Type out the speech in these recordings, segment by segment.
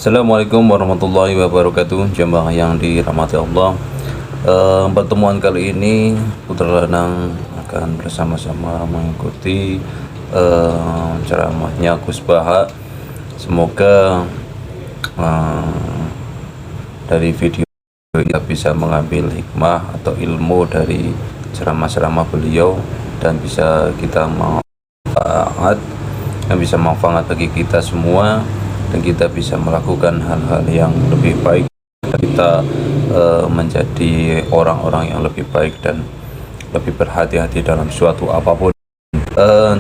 Assalamualaikum warahmatullahi wabarakatuh. Jemaah yang dirahmati Allah, pertemuan kali ini Putra Lanang akan bersama-sama mengikuti ceramahnya Gus Baha. Semoga dari video kita bisa mengambil hikmah atau ilmu dari ceramah-ceramah beliau dan bisa kita manfaat, yang bisa manfaat bagi kita semua, dan kita bisa melakukan hal-hal yang lebih baik, dan kita menjadi orang-orang yang lebih baik dan lebih berhati-hati dalam suatu apapun.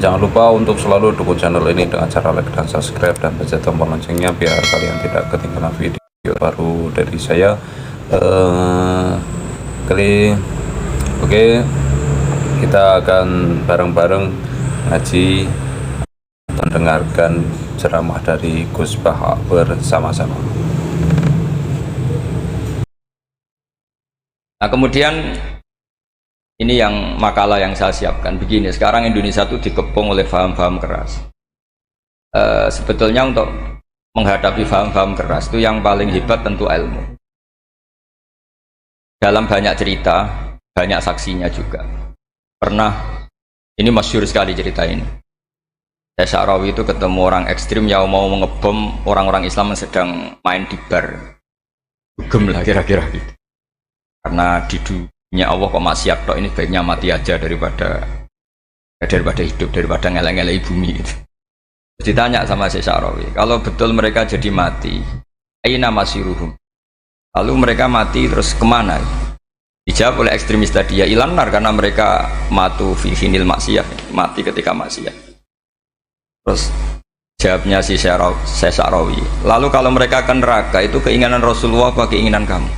Jangan lupa untuk selalu dukung channel ini dengan cara like dan subscribe dan pencet tombol loncengnya biar kalian tidak ketinggalan video baru dari saya. Oke, kita akan bareng-bareng ngaji, mendengarkan ceramah dari Gus Baha bersama-sama. Nah, kemudian ini yang makalah yang saya siapkan begini. Sekarang Indonesia itu dikepung oleh paham-paham keras. Sebetulnya untuk menghadapi paham-paham keras itu yang paling hebat tentu ilmu. Dalam banyak cerita, banyak saksinya juga. Pernah, ini masyhur sekali cerita ini. Sya'rawi itu ketemu orang ekstrim yang mau mengebom orang-orang Islam yang sedang main di bar. Dugem lah kira-kira gitu. Karena di dunia Allah kok maksiat tok, ini baiknya mati aja daripada hidup, daripada ngeleng-ngeleng bumi gitu. Terus ditanya sama Sya'rawi, kalau betul mereka jadi mati, aina masiruhum? Lalu mereka mati terus kemana? Dijawab oleh ekstremis tadi, ya ilanar, karena mereka matu fi hinil maksiyah, mati ketika maksiat. Terus jawabnya si Sya'rawi, lalu kalau mereka ke neraka itu keinginan Rasulullah apa keinginan kamu?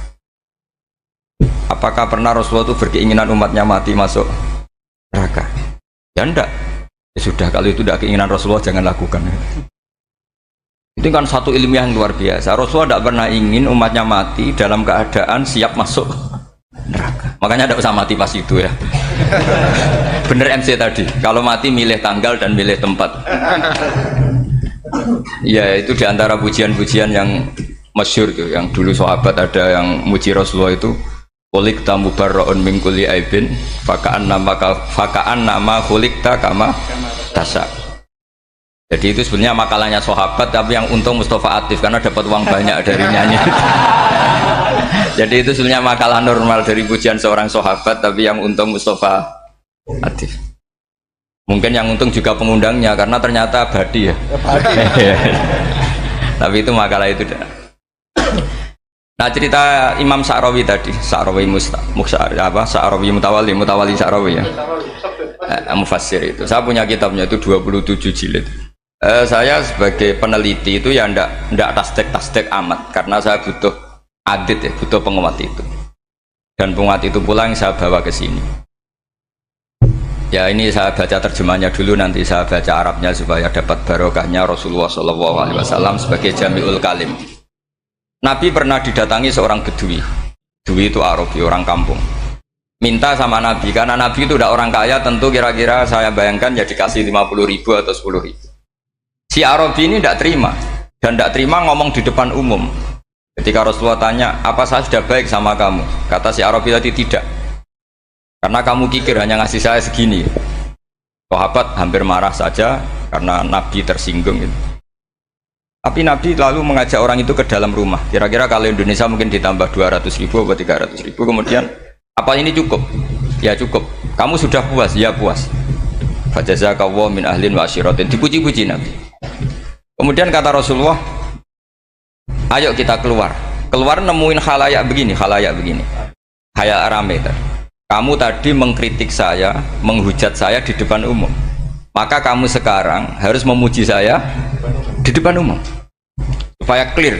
Apakah pernah Rasulullah itu berkeinginan umatnya mati masuk neraka? Ya enggak. Ya sudah, kalau itu tidak keinginan Rasulullah jangan lakukan. Itu kan satu ilmiah yang luar biasa. Rasulullah tidak pernah ingin umatnya mati dalam keadaan siap masuk neraka. Makanya tidak usah mati pas itu ya. Bener MC tadi, kalau mati milih tanggal dan milih tempat. Ya itu diantara pujian-pujian yang masyhur tuh, yang dulu sahabat ada yang muji Rasulullah itu, "Khuliqta mubarra'un min kulli aibin, faka'an nama khuliqta kama tasha." Jadi itu sebenarnya makalahnya sahabat, tapi yang untung Mustafa Atif karena dapat uang banyak dari nyanyi. Jadi itu sebenarnya makalah normal dari pujian seorang sahabat, tapi yang untung Mustafa Atif. Mungkin yang untung juga pengundangnya karena ternyata abadi ya. Tapi itu makalah itu dah. Nah, cerita Imam Sya'rawi tadi, Sya'rawi Sya'rawi Mutawali Sya'rawi ya. Mufassir itu. Saya punya kitabnya itu 27 jilid. Saya sebagai peneliti itu ya ndak tasdek amat karena saya butuh adit ya, butuh penguat itu. Dan penguat itu pula yang saya bawa ke sini. Ya ini saya baca terjemahnya dulu, nanti saya baca Arabnya supaya dapat barokahnya Rasulullah SAW sebagai Jami'ul Kalim. Nabi pernah didatangi seorang Bedui. Bedui itu Arabi, orang kampung. Minta sama Nabi, karena Nabi itu udah orang kaya, tentu kira-kira saya bayangkan ya dikasih 50.000 atau 10.000. Si Arabi ini tidak terima, dan tidak terima ngomong di depan umum. Ketika Rasulullah tanya, apa saya sudah baik sama kamu? Kata si Arabi tadi, tidak. Karena kamu kikir hanya ngasih saya segini. Sahabat hampir marah saja karena Nabi tersinggung gitu. Tapi Nabi lalu mengajak orang itu ke dalam rumah. Kira-kira kalau Indonesia mungkin ditambah 200.000 atau 300.000. Kemudian, apa ini cukup? Ya cukup. Kamu sudah puas? Ya puas. Fajazakallahu min ahlin wa asyiratin. Dipuji-puji Nabi. Kemudian kata Rasulullah, ayo kita keluar. Keluar nemuin khalayak begini. Khalayak rame tadi. Kamu tadi mengkritik saya, menghujat saya di depan umum. Maka kamu sekarang harus memuji saya di depan umum. Supaya clear.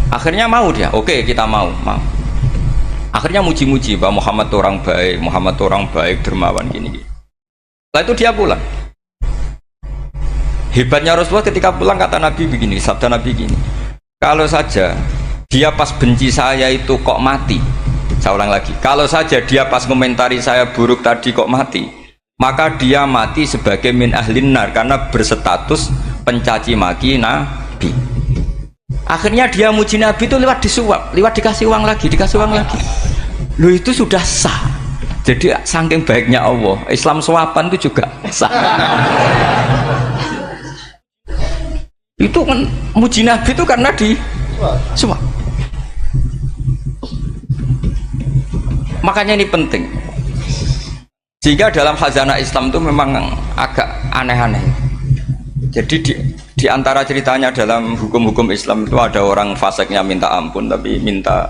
Akhirnya mau dia. Oke, kita mau. Akhirnya muji-muji Pak Muhammad orang baik, dermawan gini. Setelah itu dia pulang. Hebatnya Rasulullah ketika pulang kata Nabi begini, sabda Nabi gini, kalau saja dia pas benci saya itu kok mati, saya ulang lagi, kalau saja dia pas komentari saya buruk tadi kok mati, maka dia mati sebagai min ahlin nar, karena berstatus pencaci maki Nabi. Akhirnya dia muji Nabi itu lewat disuap, lewat dikasih uang lagi. Loh itu sudah sah. Jadi saking baiknya Allah, Islam suapan itu juga sah. Itu kan muji Nabi itu karena disuap. Makanya ini penting. Jika dalam khazanah Islam itu memang agak aneh-aneh. Jadi di antara ceritanya dalam hukum-hukum Islam itu ada orang fasiknya minta ampun, tapi minta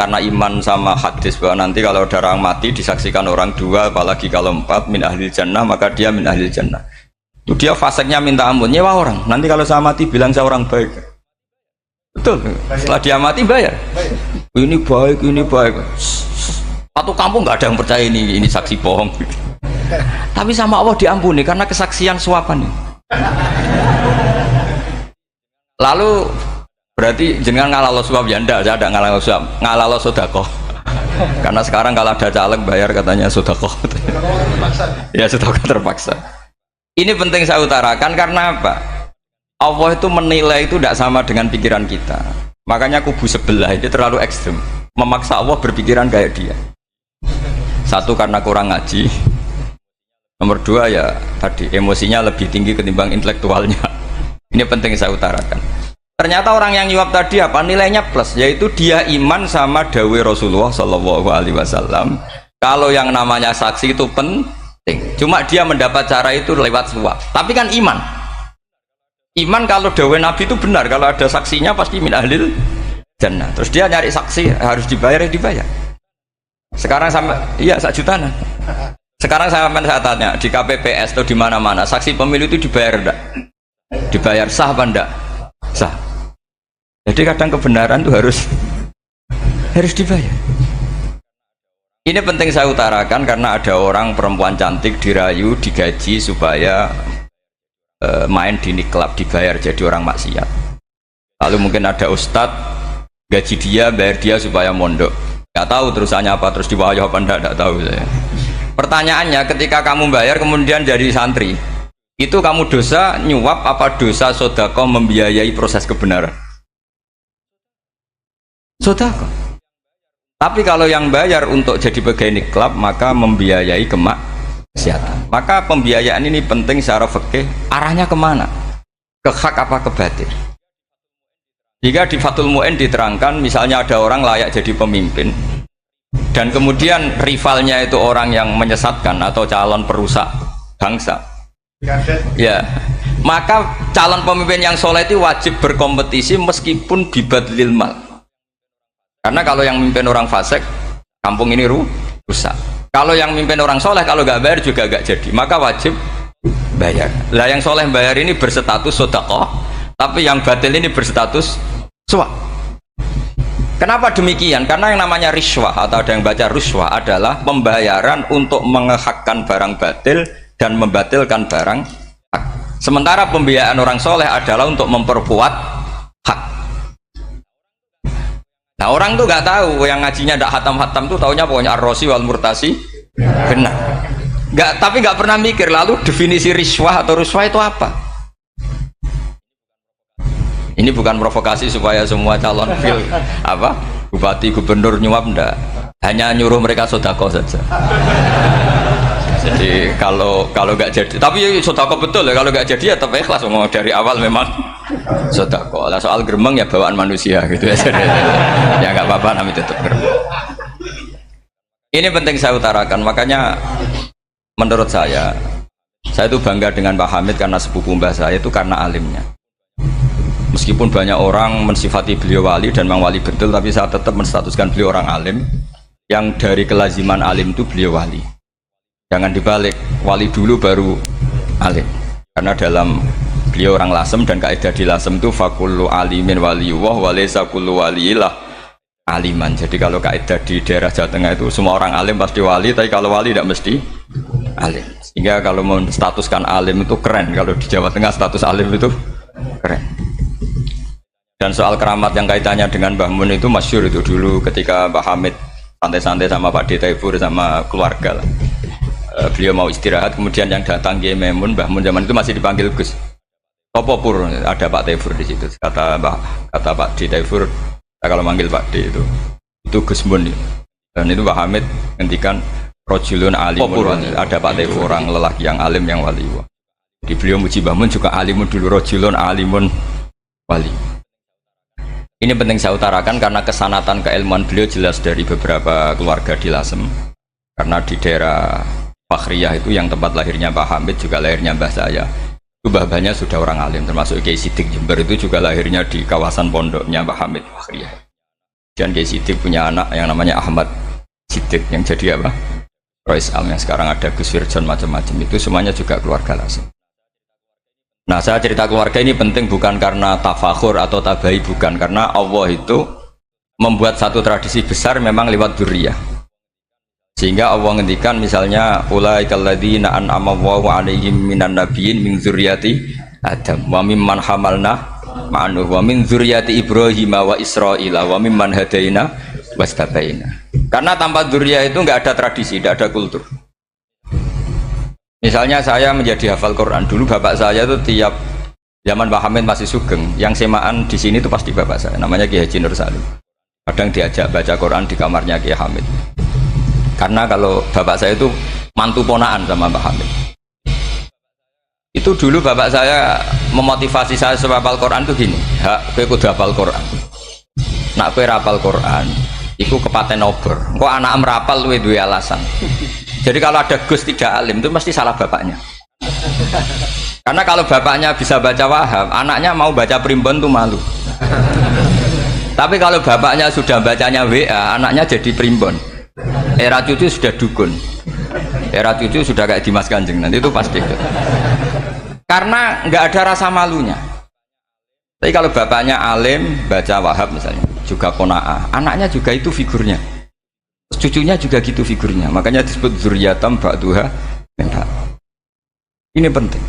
karena iman sama hadis bahwa nanti kalau ada orang mati disaksikan orang dua, apalagi kalau empat min ahlil jannah, maka dia min ahlil jannah. Itu dia fasiknya minta ampun, nyewa orang. Nanti kalau saya mati bilang saya orang baik. Betul. Setelah dia mati bayar. Ini baik. Satu kampung nggak ada yang percaya ini saksi bohong. Tapi sama Allah diampuni karena kesaksian suapan ini. Lalu berarti jenengan ngalalo suap ya ndak, saya ada ngalalo suap, ngalalo sedekah. Karena sekarang kalau ada caleg bayar katanya sedekah. Ya sedekah terpaksa. Ini penting saya utarakan karena apa? Allah itu menilai itu tidak sama dengan pikiran kita. Makanya kubu sebelah itu terlalu ekstrem, memaksa Allah berpikiran kayak dia. Satu karena kurang ngaji. Nomor dua ya tadi emosinya lebih tinggi ketimbang intelektualnya. Ini penting saya utarakan. Ternyata orang yang nyuap tadi apa nilainya plus, yaitu dia iman sama dawai Rasulullah Shallallahu Alaihi Wasallam. Kalau yang namanya saksi itu penting, cuma dia mendapat cara itu lewat suap. Tapi kan iman kalau dawai Nabi itu benar, kalau ada saksinya pasti min ahlil jannah. Terus dia nyari saksi harus dibayar ya dibayar. Sekarang sama iya 1 jutaan. Sekarang saya tanya di KPPS atau di mana-mana saksi pemilu itu dibayar enggak? Dibayar sah apa enggak? Sah. Jadi kadang kebenaran itu harus dibayar. Ini penting saya utarakan karena ada orang perempuan cantik dirayu, digaji supaya main di niklab, dibayar jadi orang maksiat. Lalu mungkin ada ustadz gaji dia, bayar dia supaya mondok. Nggak tahu terusannya apa, terus diwayah apa enggak tahu saya. Pertanyaannya ketika kamu bayar kemudian jadi santri, itu kamu dosa nyuap apa dosa sodako membiayai proses kebenaran? Sodako. Tapi kalau yang bayar untuk jadi pegawai niklab maka membiayai kemaksiatan. Maka pembiayaan ini penting secara fikih. Arahnya kemana? Ke hak apa ke batil? Jika di Fathul Mu'in diterangkan misalnya ada orang layak jadi pemimpin dan kemudian rivalnya itu orang yang menyesatkan atau calon perusak bangsa, ya maka calon pemimpin yang soleh itu wajib berkompetisi meskipun bibadlil mal. Karena kalau yang memimpin orang fasik, kampung ini rusak. Kalau yang memimpin orang soleh, kalau nggak bayar juga nggak jadi, maka wajib bayar. Lah yang soleh bayar ini berstatus sedekah, tapi yang batil ini berstatus suap. Kenapa demikian? Karena yang namanya riswah atau ada yang baca ruswah adalah pembayaran untuk mengehakkan barang batil dan membatilkan barang hak. Sementara pembiayaan orang soleh adalah untuk memperkuat hak. Nah orang tuh nggak tahu, yang ngajinya ndak hatam-hatam tuh taunya pokoknya ar-rosi wal murtasi benar. Tapi nggak pernah mikir lalu definisi riswah atau ruswah itu apa. Ini bukan provokasi supaya semua calon bupati gubernur nyuap ndak, hanya nyuruh mereka sodako saja. Jadi kalau nggak jadi, tapi sodako betul ya, kalau nggak jadi ya tetap ikhlas, mau dari awal memang sodako. Lah soal geremeng ya bawaan manusia gitu ya. Ya nggak apa-apa, namanya tetap geremeng. Ini penting saya utarakan, makanya menurut saya itu bangga dengan Pak Hamid karena sepupu mbah saya itu karena alimnya. Meskipun banyak orang mensifati beliau wali dan memang wali betul, tapi saya tetap menstatuskan beliau orang alim yang dari kelaziman alim itu beliau wali. Jangan dibalik, wali dulu baru alim. Karena dalam beliau orang lasem dan kaidah di lasem itu fakullu alimin waliyullah walaysa kullu waliyillah aliman. Jadi kalau kaidah di daerah Jawa Tengah itu semua orang alim pasti wali, tapi kalau wali tidak mesti alim. Sehingga kalau menstatuskan alim itu keren, kalau di Jawa Tengah status alim itu keren. Dan soal keramat yang kaitannya dengan Mbah Mun itu masyhur itu dulu ketika Mbah Hamid santai-santai sama Pak Detaibur sama keluarga lah. Beliau mau istirahat, kemudian yang datang Kiai Maimun, Mbah Mun zaman itu masih dipanggil Gus. Topo Pur, ada Pak Tefur di situ. Kata Pak D Tefur, kalau manggil Pak D itu Gus Mun. Dan itu Pak Hamid ngendikan rojulun alimun, ada Pak Tefur, orang lelaki yang alim yang wali. Di beliau muji Mbah Mun juga alimun dulu, rojulun alimun wali. Ini penting saya utarakan karena kesanatan keilmuan beliau jelas dari beberapa keluarga di Lasem. Karena di daerah Fakhriyah itu yang tempat lahirnya Pak Hamid juga lahirnya mbah saya. Itu mbah-mbahnya sudah orang alim, termasuk Kiai Sidik Jember itu juga lahirnya di kawasan pondoknya Pak Hamid Fakhriyah. Dan Kiai Sidik punya anak yang namanya Ahmad Sidik yang jadi apa? Rois Am yang sekarang ada Gus Firjon macam-macam, itu semuanya juga keluarga Lasem. Nah, saya cerita keluarga ini penting bukan karena tafakhur atau tabai, bukan, karena Allah itu membuat satu tradisi besar memang lewat dzurriyyah. Sehingga Allah ngendikan misalnya ulaikal ladzina an'ama Allahu 'alaihim minan nabiyyin min dzurriyyati Adam wa mimman hamalna ma'anu wa min dzurriyyati Ibrahim wa Israila wa mimman hadaina wastabaina. Karena tanpa dzurriyyah itu enggak ada tradisi, enggak ada kultur. Misalnya saya menjadi hafal Quran, dulu bapak saya itu tiap zaman Pak Hamid masih sugeng, yang semaan di sini itu pasti bapak saya, namanya Kiai Haji Nur Salim. Kadang diajak baca Quran di kamarnya Kiai Hamid. Karena kalau bapak saya itu mantu ponaan sama Pak Hamid. Itu dulu bapak saya memotivasi saya supaya hafal Quran itu gini, kowe kudu hafal Quran. Nak kowe rapal Quran, iku kepaten obor. Kok anak merapal luwe duwe alasan. Jadi kalau ada Gus tidak alim itu mesti salah bapaknya. Karena kalau bapaknya bisa baca Wahab, anaknya mau baca primbon tuh malu. Tapi kalau bapaknya sudah bacanya WA, anaknya jadi primbon. Era cucu sudah dukun, era cucu sudah kayak Dimas Kanjeng, nanti itu pasti itu. Karena nggak ada rasa malunya. Tapi kalau bapaknya alim baca Wahab misalnya, juga kona'ah, anaknya juga itu figurnya, cucunya juga gitu figurnya, makanya disebut dzurriyyatam ba'duha min ba'd. Ini penting.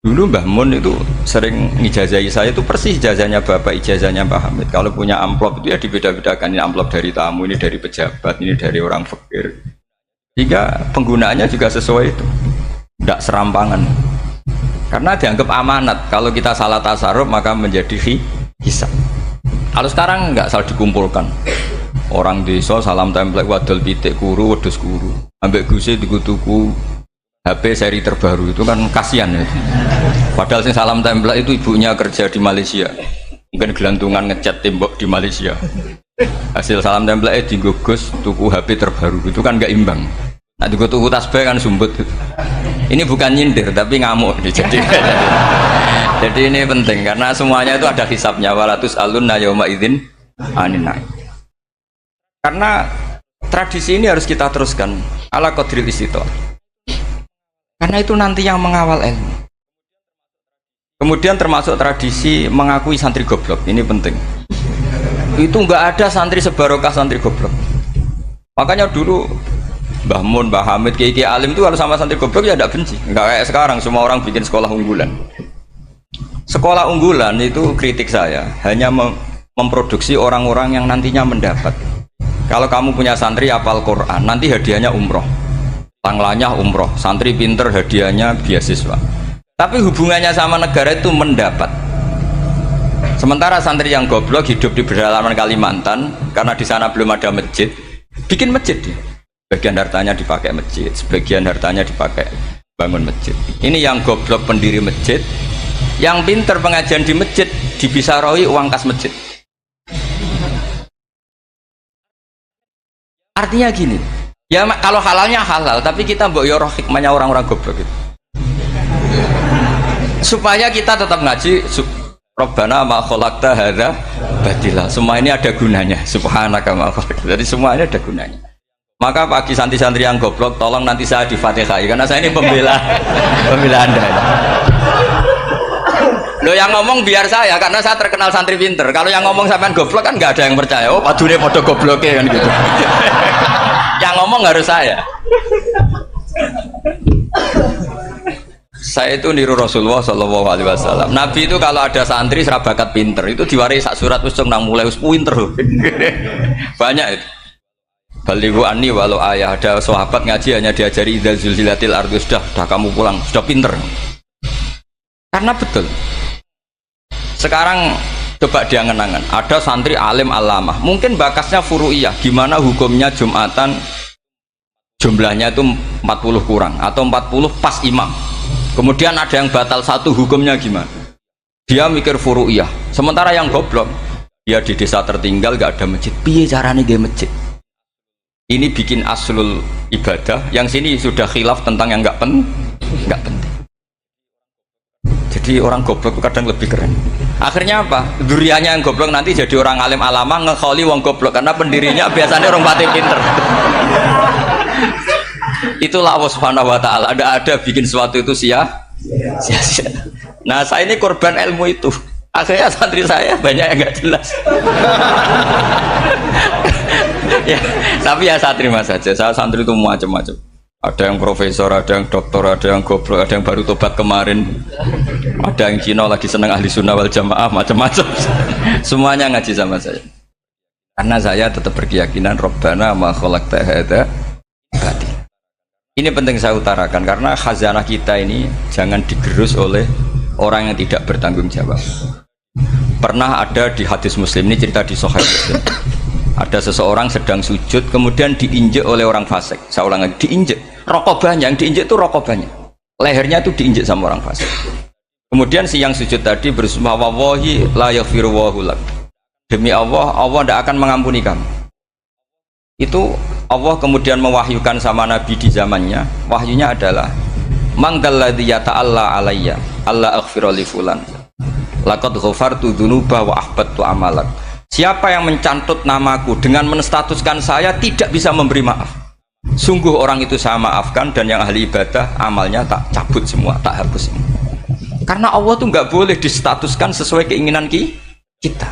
Dulu Mbah Mun itu sering ngijazahi saya, itu persis ijazahnya bapak, ijazahnya Pak Hamid. Kalau punya amplop itu ya dibeda-bedakan, ini amplop dari tamu, ini dari pejabat, ini dari orang fakir. Jika penggunaannya juga sesuai itu, tidak serampangan. Karena dianggap amanat, kalau kita salah tasarruf maka menjadi hisab. Kalau sekarang nggak salah dikumpulkan. Orang desa salam template wadol pitik kuru, wedhus kuru. Ambek guse dikutuku HP seri terbaru, itu kan kasihan ya. Padahal sing salam template itu ibunya kerja di Malaysia, mungkin gelantungan ngecat tembok di Malaysia. Hasil salam template digugus tuku HP terbaru, itu kan nggak imbang. Nah tuku tasbih kan sumbut. Ini bukan nyindir tapi ngamuk. Jadi ini penting karena semuanya itu ada hisabnya. Walatus alunna yauma idzin anin naim. Karena tradisi ini harus kita teruskan ala qadril istithaq. Karena itu nanti yang mengawal ilmu. Kemudian termasuk tradisi mengakui santri goblok, ini penting. Itu enggak ada santri sebarokah santri goblok. Makanya dulu Mbah Mun, Mbah Hamid, Kiai Alim itu kalau sama santri goblok ya tidak benci. Enggak kayak sekarang semua orang bikin sekolah unggulan. Sekolah unggulan itu kritik saya hanya memproduksi orang-orang yang nantinya mendapat. Kalau kamu punya santri hafal Quran, nanti hadiahnya umroh. Tanglanya umroh, santri pinter hadiahnya beasiswa. Tapi hubungannya sama negara itu mendapat. Sementara santri yang goblok hidup di pedalaman Kalimantan karena di sana belum ada masjid, bikin masjid dia. Sebagian hartanya dipakai masjid, sebagian hartanya dipakai bangun masjid. Ini yang goblok pendiri masjid, yang pinter pengajian di masjid dibisaroi uang kas masjid. Artinya gini. Ya kalau halalnya halal, tapi kita mbok yoroh hikmahnya orang-orang goblok gitu. Supaya kita tetap ngaji Rabbana ma khalaqta hadza batila. Semua ini ada gunanya. Subhanaka ma khalaqta. Jadi semua ini ada gunanya. Maka bagi santri-santri yang goblok, tolong nanti saya di-Fatihai karena saya ini pembela Anda. Lo yang ngomong biar saya karena saya terkenal santri pinter. Kalau yang ngomong sampean goblok kan nggak ada yang percaya. Oh, padune padha gobloke kan gitu. Yang ngomong harus saya. Saya itu niru Rasulullah Shallallahu Alaihi Wasallam. Nabi itu kalau ada santri serabakat pinter itu diwaris sak surat usung nang mulai pinter. Banyak itu. Balighu anni walau ayah, ada sahabat ngaji hanya diajari idza zulzilatil ardu, sudah kamu pulang, sudah pinter. Karena betul. Sekarang coba dia ngenangan, ada santri alim alamah, mungkin bakasnya furu'iyah, gimana hukumnya Jumatan jumlahnya itu 40 kurang atau 40 pas imam. Kemudian ada yang batal satu, hukumnya gimana? Dia mikir furu'iyah. Sementara yang goblok, dia di desa tertinggal gak ada masjid. Piye caranya dia masjid? Ini bikin aslul ibadah, yang sini sudah khilaf tentang yang gak penting. Jadi orang goblok kadang lebih keren. Akhirnya apa? Duriannya yang goblok nanti jadi orang alim alama ngekholi wong goblok, karena pendirinya biasanya orang pati pinter. Itulah Allah Subhanahu wa taala. Ada bikin sesuatu itu sia-sia. Nah, saya ini korban ilmu itu. Akhirnya santri saya banyak yang nggak jelas. Ya, tapi ya saya terima saja. Saya santri itu macam-macam. Ada yang profesor, ada yang doktor, ada yang goblok, ada yang baru tobat kemarin, ada yang Cina lagi seneng ahli sunnah wal jamaah, macam-macam. Semuanya ngaji sama saya. Karena saya tetap berkeyakinan Rabbana ma khalaqta hadza batil. Ini penting saya utarakan karena khazanah kita ini jangan digerus oleh orang yang tidak bertanggung jawab. Pernah ada di hadis Muslim, ini cerita di Sahih Muslim. Ada seseorang sedang sujud kemudian diinjek oleh orang fasik. Saya ulang lagi, diinjek. Rokobahnya, yang diinjek itu rokobahnya. Lehernya itu diinjek sama orang fasik. Kemudian si yang sujud tadi bersumpah wallahi la yaghfiru wallahu lak. Demi Allah, Allah tidak akan mengampuni kamu. Itu Allah kemudian mewahyukan sama Nabi di zamannya. Wahyunya adalah mangdalladzi yata'alla alayya alla aghfira li fulan laqad ghafartu dzunuba wa ahbattu amalak. Siapa yang mencantut namaku dengan menstatuskan saya tidak bisa memberi maaf, sungguh orang itu saya maafkan, dan yang ahli ibadah amalnya tak cabut semua, tak hapus semua. Karena Allah tuh nggak boleh distatuskan sesuai keinginan kita.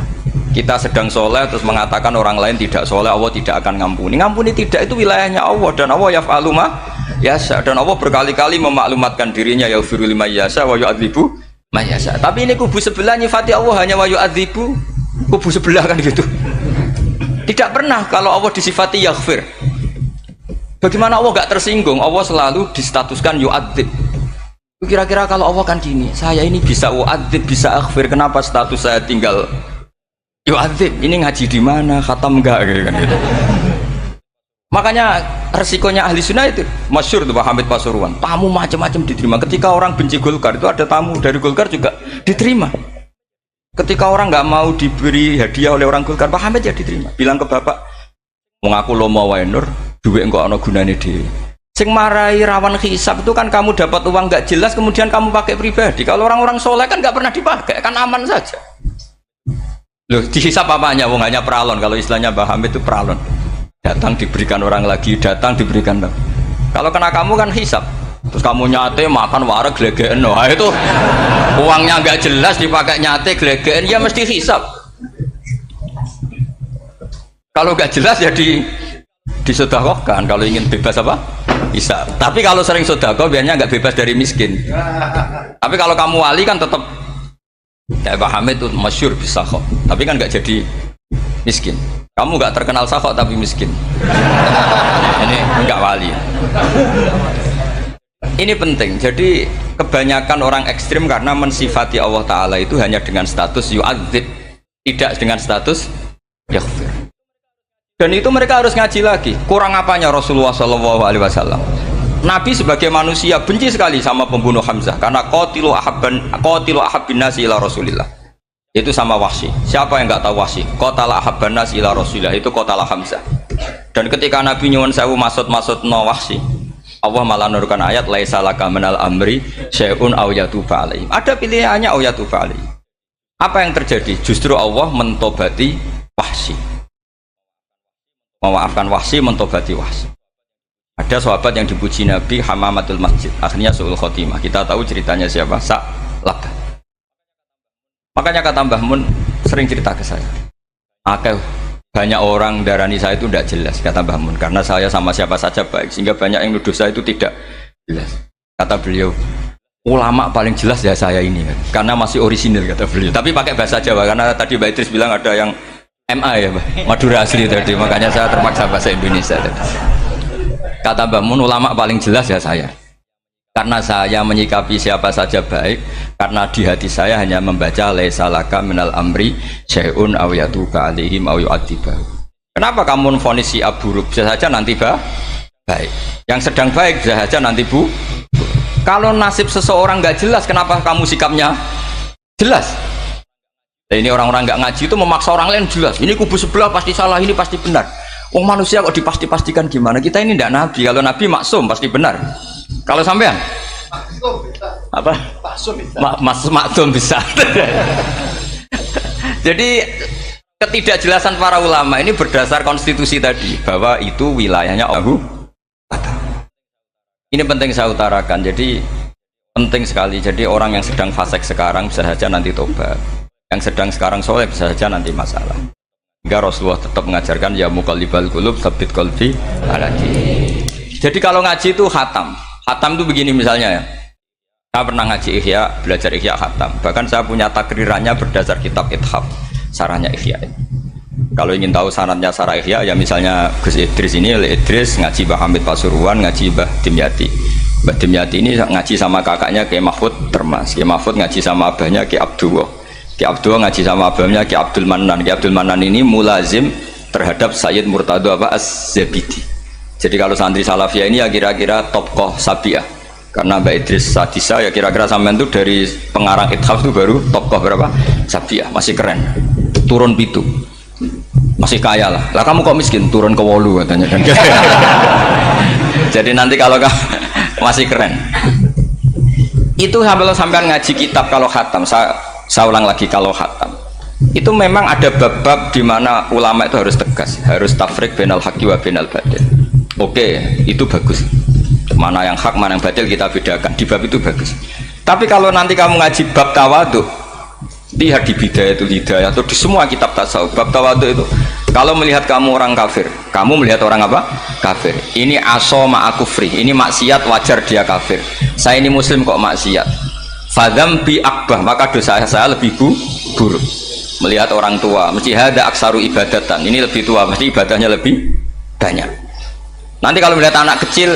Kita sedang soleh terus mengatakan orang lain tidak soleh, Allah tidak akan ngampuni. Ngampuni tidak, itu wilayahnya Allah, dan Allah yaf'alu ma yasha, dan Allah berkali-kali memaklumatkan dirinya yaghfiru liman yasha wa yu'adzibu man yasha. Tapi ini kubu sebelah nyifati Allah hanya wa yu'adzibu, kubu sebelah kan gitu. Tidak pernah kalau Allah disifati yaghfir. Bagaimana Allah gak tersinggung? Allah selalu distatuskan yu'adzib. Kira-kira kalau Allah kan gini, saya ini bisa u'adzib, bisa aghfir, kenapa status saya tinggal yu'adzib? Ini ngaji di mana? Khatam enggak kan gitu. Makanya resikonya ahli sunnah itu masyhur tuh Pak Hamid Pasuruan, tamu macam-macam diterima. Ketika orang benci Golkar itu ada tamu dari Golkar juga diterima. Ketika orang nggak mau diberi hadiah oleh orang Golkar, Pak Hamid ya diterima. Bilang ke bapak, mengaku lo mau wainur, duit enggak ono gunane dhewe. Sing marai rawan hisab itu kan kamu dapat uang nggak jelas kemudian kamu pakai pribadi. Kalau orang-orang soleh kan nggak pernah dipakai, kan aman saja. Loh, dihisab apanya? Wong hanya peralon. Kalau istilahnya Pak Hamid itu peralon. Datang diberikan orang lagi, datang diberikan lagi. Kalau kena kamu kan hisab. Terus kamu nyate makan wareg glegeken, nah itu uangnya nggak jelas dipakai nyate glegeken, ya mesti hisab. Kalau nggak jelas ya disedekahkan. Kalau ingin bebas apa? Hisab. Tapi kalau sering sedekah biasanya nggak bebas dari miskin. Tapi kalau kamu wali kan tetap kayak Pak Hamid itu masyhur bisa kok. Tapi kan nggak jadi miskin. Kamu nggak terkenal sakok tapi miskin. Ini nggak wali. Ini penting. Jadi kebanyakan orang ekstrim karena mensifati Allah Ta'ala itu hanya dengan status yu'adzib, tidak dengan status yaghfir. Dan itu mereka harus ngaji lagi. Kurang apanya Rasulullah SAW? Nabi sebagai manusia benci sekali sama pembunuh Hamzah karena qatilu ahabbin nasi ila Rasulillah. Itu sama Wahsy. Siapa yang nggak tahu Wahsy? Qatala ahabban nas ila Rasulillah, itu qatala Hamzah. Dan ketika Nabi nyuwun sewu maksud no Wahsy, Allah malah nurkan ayat laisa laka minal amri syai'un aw yatuba alaihim. Ada pilihannya aw yatuba alaihim. Apa yang terjadi? Justru Allah mentobati Wahsy. Memaafkan Wahsy, mentobati Wahsy. Ada sahabat yang dipuji Nabi Hamamatul Masjid, akhirnya su'ul khotimah. Kita tahu ceritanya siapa? Sa'labah. Makanya kata Mbah Mun sering cerita ke saya, banyak orang darani saya itu tidak jelas, kata Mbah Mun, karena saya sama siapa saja baik, sehingga banyak yang nuduh saya itu tidak jelas. Kata beliau, ulama paling jelas ya saya ini, karena masih orisinil, kata beliau. Tapi pakai bahasa Jawa, karena tadi Mbak Idris bilang ada yang MA ya, Madura asli tadi, makanya saya terpaksa bahasa Indonesia tadi. Kata Mbah Mun, ulama paling jelas ya saya. Karena saya menyikapi siapa saja baik, karena di hati saya hanya membaca laisa laka minal amri syai'un aw yatuba alaihim aw yu'adzibah. Kenapa kamu memvonis si buruk? Bisa saja nanti baik. Yang sedang baik bisa saja nanti Kalau nasib seseorang nggak jelas, kenapa kamu sikapnya jelas? Nah, ini orang-orang nggak ngaji itu memaksa orang lain jelas. Ini kubu sebelah pasti salah, ini pasti benar. Manusia kok dipasti-pastikan gimana? Kita ini tidak nabi. Kalau nabi maksum pasti benar. Kalau sampean apa? Maksum bisa. Jadi ketidakjelasan para ulama ini berdasar konstitusi tadi bahwa itu wilayahnya Allah. Ini penting saya utarakan. Jadi penting sekali. Jadi orang yang sedang fasik sekarang bisa saja nanti tobat. Yang sedang sekarang soleh bisa saja nanti masalah. Hingga Rasulullah tetap mengajarkan ya muqallibal qulub tsabbit qalbi ala dinik. Jadi kalau ngaji itu khatam. Khatam itu begini misalnya ya. Saya pernah ngaji Ihya, belajar Ihya khatam. Bahkan saya punya takrirannya berdasar kitab Ithaf, sarahnya Ihya. Kalau ingin tahu sanadnya sarah Ihya, ya misalnya Gus Idris ini, Idris ngaji Mbah Hamid Pasuruan, ngaji Mbah Dimyati. Mbah Dimyati ini ngaji sama kakaknya Kiai Mahfud Termas. Kiai Mahfud ngaji sama abahnya Kiai Abdullah. Kiai Abdullah ngaji sama abahnya Kiai Abdul Manan. Kiai Abdul Manan ini mulazim terhadap Sayyid Murtado Az-Zabidi. Jadi kalau santri Salafiyah ini ya kira-kira tokoh Sabiah. Karena Mbak Idris Sadisa ya kira-kira sampean itu dari pengarang Ithaf itu baru tokoh berapa? Sabiah, masih keren. Turun pitu. Masih kaya lah. Lah kamu kok miskin? Turun ke wolu katanya kan. Jadi nanti kalau masih keren. Itu sampean ngaji kitab kalau khatam. Saya ulang lagi kalau khatam. Itu memang ada bab-bab di mana ulama itu harus tegas, harus tafrik bainal haqqi wa bainal batil. Oke, itu bagus. Mana yang hak, mana yang batil kita bedakan. Di bab itu bagus. Tapi kalau nanti kamu ngaji bab tawadhu, lihat di Bidayatul Hidayah atau di semua kitab tasawuf, bab tawadhu itu kalau melihat kamu orang kafir, kamu melihat orang apa? Kafir. Ini aso ma'akufri, ini maksiat wajar dia kafir. Saya ini muslim kok maksiat. Fadham bi akbah, maka dosa saya lebih buruk. Melihat orang tua, mesti hada aksaru ibadatan, ini lebih tua, mesti ibadahnya lebih banyak. Nanti kalau melihat anak kecil,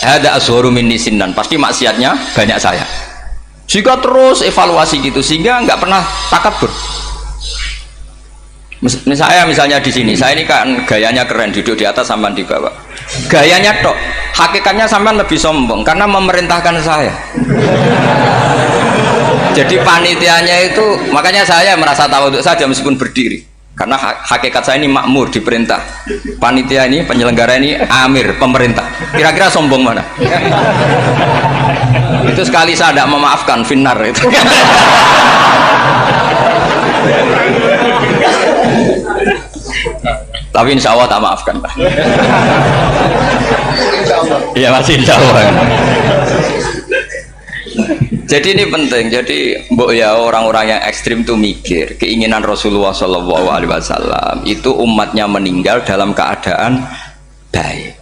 hada azharu minni sinnan, pasti maksiatnya banyak saya. Jika terus evaluasi gitu, sehingga nggak pernah takabur. Misalnya di sini, saya ini kan gayanya keren, duduk di atas sampai di bawah. Gayanya tok, hakikatnya sampai lebih sombong karena memerintahkan saya. Jadi panitianya itu, makanya saya merasa tawadhu saja meskipun berdiri. Karena hakikat saya ini makmur, diperintah. Panitia ini, penyelenggara ini amir, pemerintah. Kira-kira sombong mana? Itu sekali saya tidak memaafkan finnar itu. Tapi insya Allah tak maafkan, Pak. Iya masih insya Allah. Jadi ini penting. Jadi mbok ya orang-orang yang ekstrim itu mikir keinginan Rasulullah SAW itu umatnya meninggal dalam keadaan baik.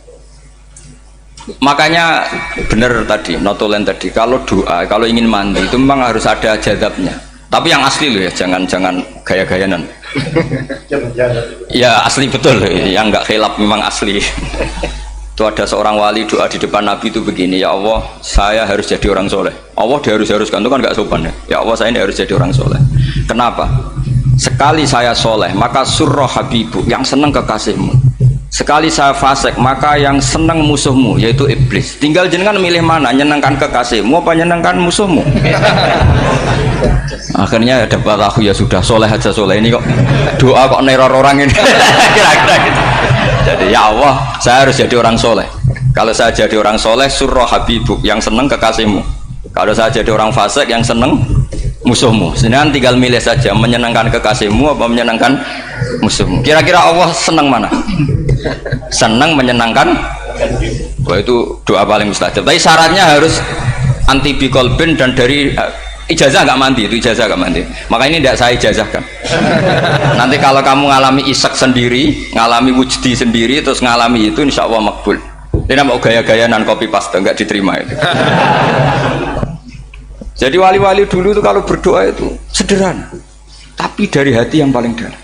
Makanya benar tadi notulen tadi, kalau doa, kalau ingin mandi itu memang harus ada jadabnya. Tapi yang asli loh ya, jangan gaya-gayanan. Ya asli betul, yang nggak khilaf memang asli. Itu ada seorang wali doa di depan Nabi itu begini, ya Allah saya harus jadi orang soleh. Allah diharuskan itu kan nggak sopan ya. Ya Allah saya ini harus jadi orang soleh. Kenapa? Sekali saya soleh maka surroh habibu, yang senang kekasihmu. Sekali saya fasik maka yang senang musuhmu, yaitu iblis. Tinggal jenengan milih mana, nyenangkan kekasihmu apa nyenangkan musuhmu. Akhirnya ya dapat aku, ya sudah soleh aja soleh, ini kok doa kok neror orang ini. Kira-kira gitu. Jadi ya Allah saya harus jadi orang soleh. Kalau saya jadi orang soleh surroh habibuk, yang seneng kekasihmu. Kalau saya jadi orang fasik yang seneng musuhmu. Sedangkan tinggal milih saja, menyenangkan kekasihmu apa menyenangkan musuhmu. Kira-kira Allah seneng mana? Seneng menyenangkan. Wah itu doa paling mustajab. Tapi syaratnya harus anti bikolbin dan dari ijazah nggak mandi, itu ijazah nggak mandi. Maka ini tidak saya ijazahkan. Nanti kalau kamu ngalami isak sendiri, ngalami wujdi sendiri, terus ngalami itu insya Allah makbul. Ini mau gaya-gaya nan copy paste nggak diterima itu. Jadi wali-wali dulu itu kalau berdoa itu sederhana, tapi dari hati yang paling dalam.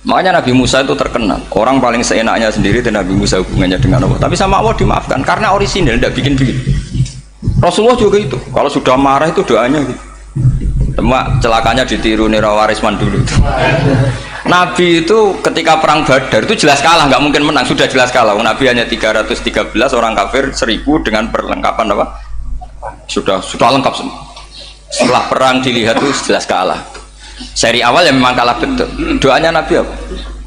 Makanya Nabi Musa itu terkenal, orang paling seenaknya sendiri dan Nabi Musa hubungannya dengan Allah. Tapi sama Allah dimaafkan karena orisinil, tidak bikin-bikin. Rasulullah juga itu. Kalau sudah marah itu doanya gitu. Cuma celakanya ditiru Nira Warisman dulu itu. Nabi itu ketika perang Badar itu jelas kalah, nggak mungkin menang, sudah jelas kalah. Nabi hanya 313, orang kafir 1000 dengan perlengkapan apa? Sudah lengkap semua. Setelah perang dilihat itu jelas kalah. Seri awal yang memang kalah betul. Doanya Nabi apa?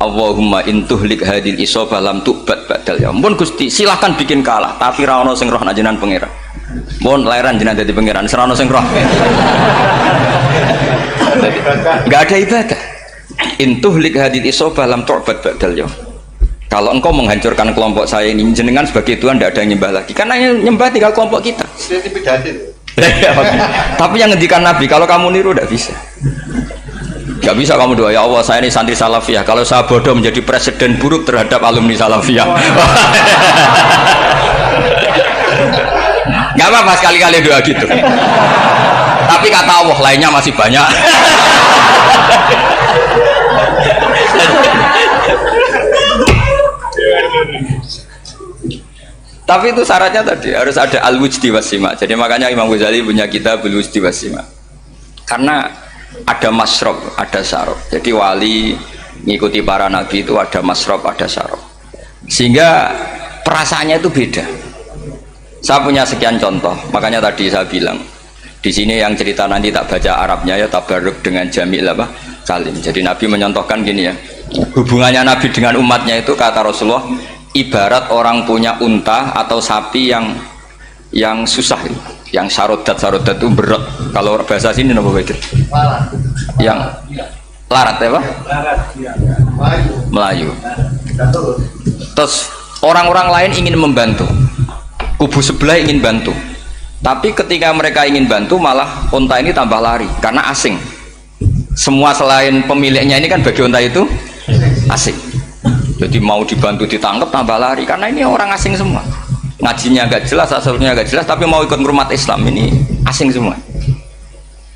Allahumma intuhlik hadil isobah lam tu'bad badal ya. Ampun Gusti, silahkan bikin kalah, tapi ra ono sing roh nak jenengan pangeran. Mohon lahiran jenengan dadi pangeran, ora ono sing roh. Enggak ada ibadah. Intuhlik hadil isobah lam tu'bad badal ya. Kalau engkau menghancurkan kelompok saya ini, jenengan sebagai Tuhan tidak ada yang nyembah lagi, karena yang nyembah tinggal kelompok kita. Tapi yang ngendikan Nabi, kalau kamu niru tidak bisa. Gak bisa kamu doa, ya Allah saya ini santri salafiyah, kalau saya bodoh menjadi presiden buruk terhadap alumni salafiyah. Gak apa-apa sekali-kali doa gitu. Tapi kata Allah lainnya masih banyak. Tapi itu syaratnya tadi harus ada al-wujdi wasima. Jadi makanya Imam Ghazali punya kitab al-wujdi wasima. Karena ada masrob, ada sarob. Jadi wali ngikuti para nabi itu ada masrob, ada sarob. Sehingga perasaannya itu beda. Saya punya sekian contoh. Makanya tadi saya bilang di sini yang cerita nanti tak baca Arabnya ya, tabarruk dengan jamil apa kalim. Jadi Nabi menyontohkan gini ya. Hubungannya Nabi dengan umatnya itu kata Rasulullah ibarat orang punya unta atau sapi yang susah, yang sarodat itu berat. Kalau bahasa sini apa itu? Yang larat ya Pak? Melayu. Terus orang-orang lain ingin membantu, kubu sebelah ingin bantu, tapi ketika mereka ingin bantu malah unta ini tambah lari karena asing. Semua selain pemiliknya ini kan bagi unta itu asing. Jadi mau dibantu ditangkap tambah lari karena ini orang asing semua. Ngajinya agak jelas, asalnya agak jelas, tapi mau ikut ngurumat Islam ini asing semua.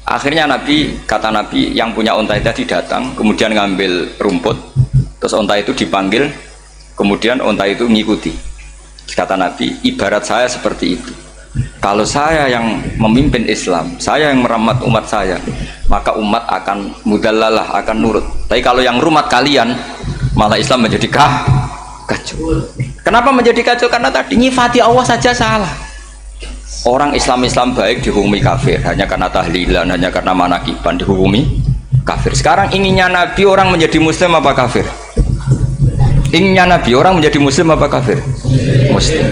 Akhirnya kata Nabi yang punya unta tadi datang, kemudian ngambil rumput, terus unta itu dipanggil, kemudian unta itu mengikuti. Kata Nabi, ibarat saya seperti itu. Kalau saya yang memimpin Islam, saya yang merawat umat saya, maka umat akan mudallalah, akan nurut. Tapi kalau yang rumat kalian, malah Islam menjadi kacau. Kenapa menjadi kacau? Karena tadi nyifati Allah saja salah. Orang Islam baik dihukumi kafir hanya karena tahlilan, hanya karena manakiban dihukumi kafir. Sekarang inginnya Nabi orang menjadi muslim apa kafir? Inginnya Nabi orang menjadi muslim apa kafir? Muslim.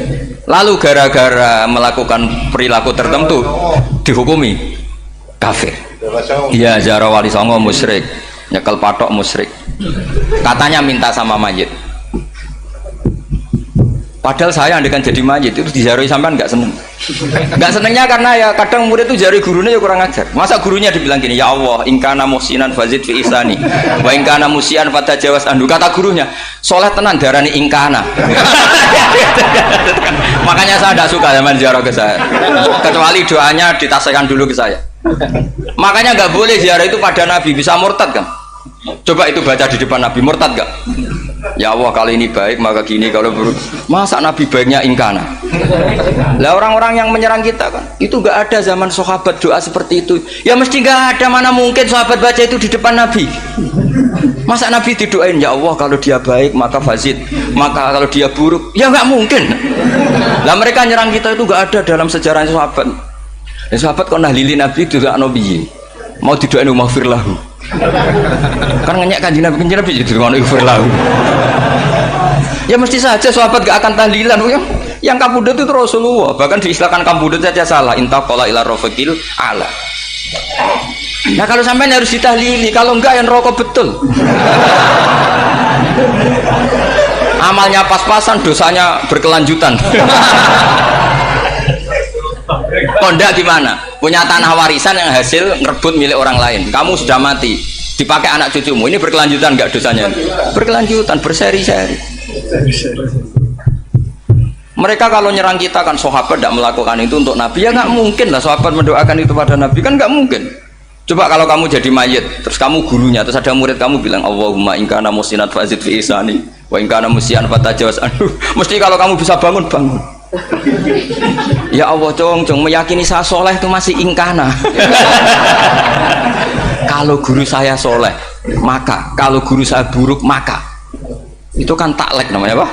Lalu gara-gara melakukan perilaku tertentu dihukumi kafir. Iya, ziarah wali songo musyrik, nyekel patok musyrik. Katanya minta sama mayit. Padahal saya andekan jadi mayit itu dijaroi sampean nggak seneng. Nggak senengnya karena ya kadang murid itu jari gurunya ya kurang ajar. Masa gurunya dibilang gini, ya Allah, ingkana muhsinan fazid fi ihsani, wa ingkana musian fatajawas anhu. Kata gurunya, soleh tenan darani ingkana. Makanya saya tidak suka zaman ziarah ke saya. Kecuali doanya ditasihkan dulu ke saya. Makanya nggak boleh ziarah itu pada Nabi, bisa murtad kan? Coba itu baca di depan Nabi, murtad gak? Ya Allah kali ini baik maka gini, kalau buruk masa Nabi baiknya ingkana. Lah orang-orang yang menyerang kita kan itu gak ada zaman sahabat doa seperti itu. Ya mesti gak ada, mana mungkin sahabat baca itu di depan Nabi. Masa Nabi didoain ya Allah kalau dia baik maka fazid, maka kalau dia buruk ya gak mungkin. Lah mereka nyerang kita itu gak ada dalam sejarah sahabat. Dan sahabat kok nahlili Nabi juga Nabi mau didoain maghfir lahu. Kan ngenyak kanjeng Nabi jadi ngono ighfir lahu. Ya mesti saja sahabat gak akan tahlilan. Yang kabudut itu Rasulullah, bahkan diistilahkan kabudut saja salah, intaqala ila rafiqil ala. Nah kalau sampai harus ditahlili, kalau enggak yang rokok betul. Amalnya pas-pasan, dosanya berkelanjutan. Kondak gimana? Punya tanah warisan yang hasil ngerebut milik orang lain, kamu sudah mati, dipakai anak cucumu, ini berkelanjutan nggak dosanya? Berkelanjutan, berseri-seri. Mereka kalau nyerang kita kan sahabat tidak melakukan itu untuk Nabi, ya nggak mungkin lah sahabat mendoakan itu pada Nabi, kan nggak mungkin. Coba kalau kamu jadi mayit, terus kamu gurunya, terus ada murid kamu bilang Allahumma ingkana musinat fazid fi ihsani wa ingkana musian fatajawaz anhu, mesti kalau kamu bisa bangun Ya Allah, cong meyakini saya soleh itu masih ingkana. Kalau guru saya soleh, maka kalau guru saya buruk, maka itu kan taklek namanya, Pak.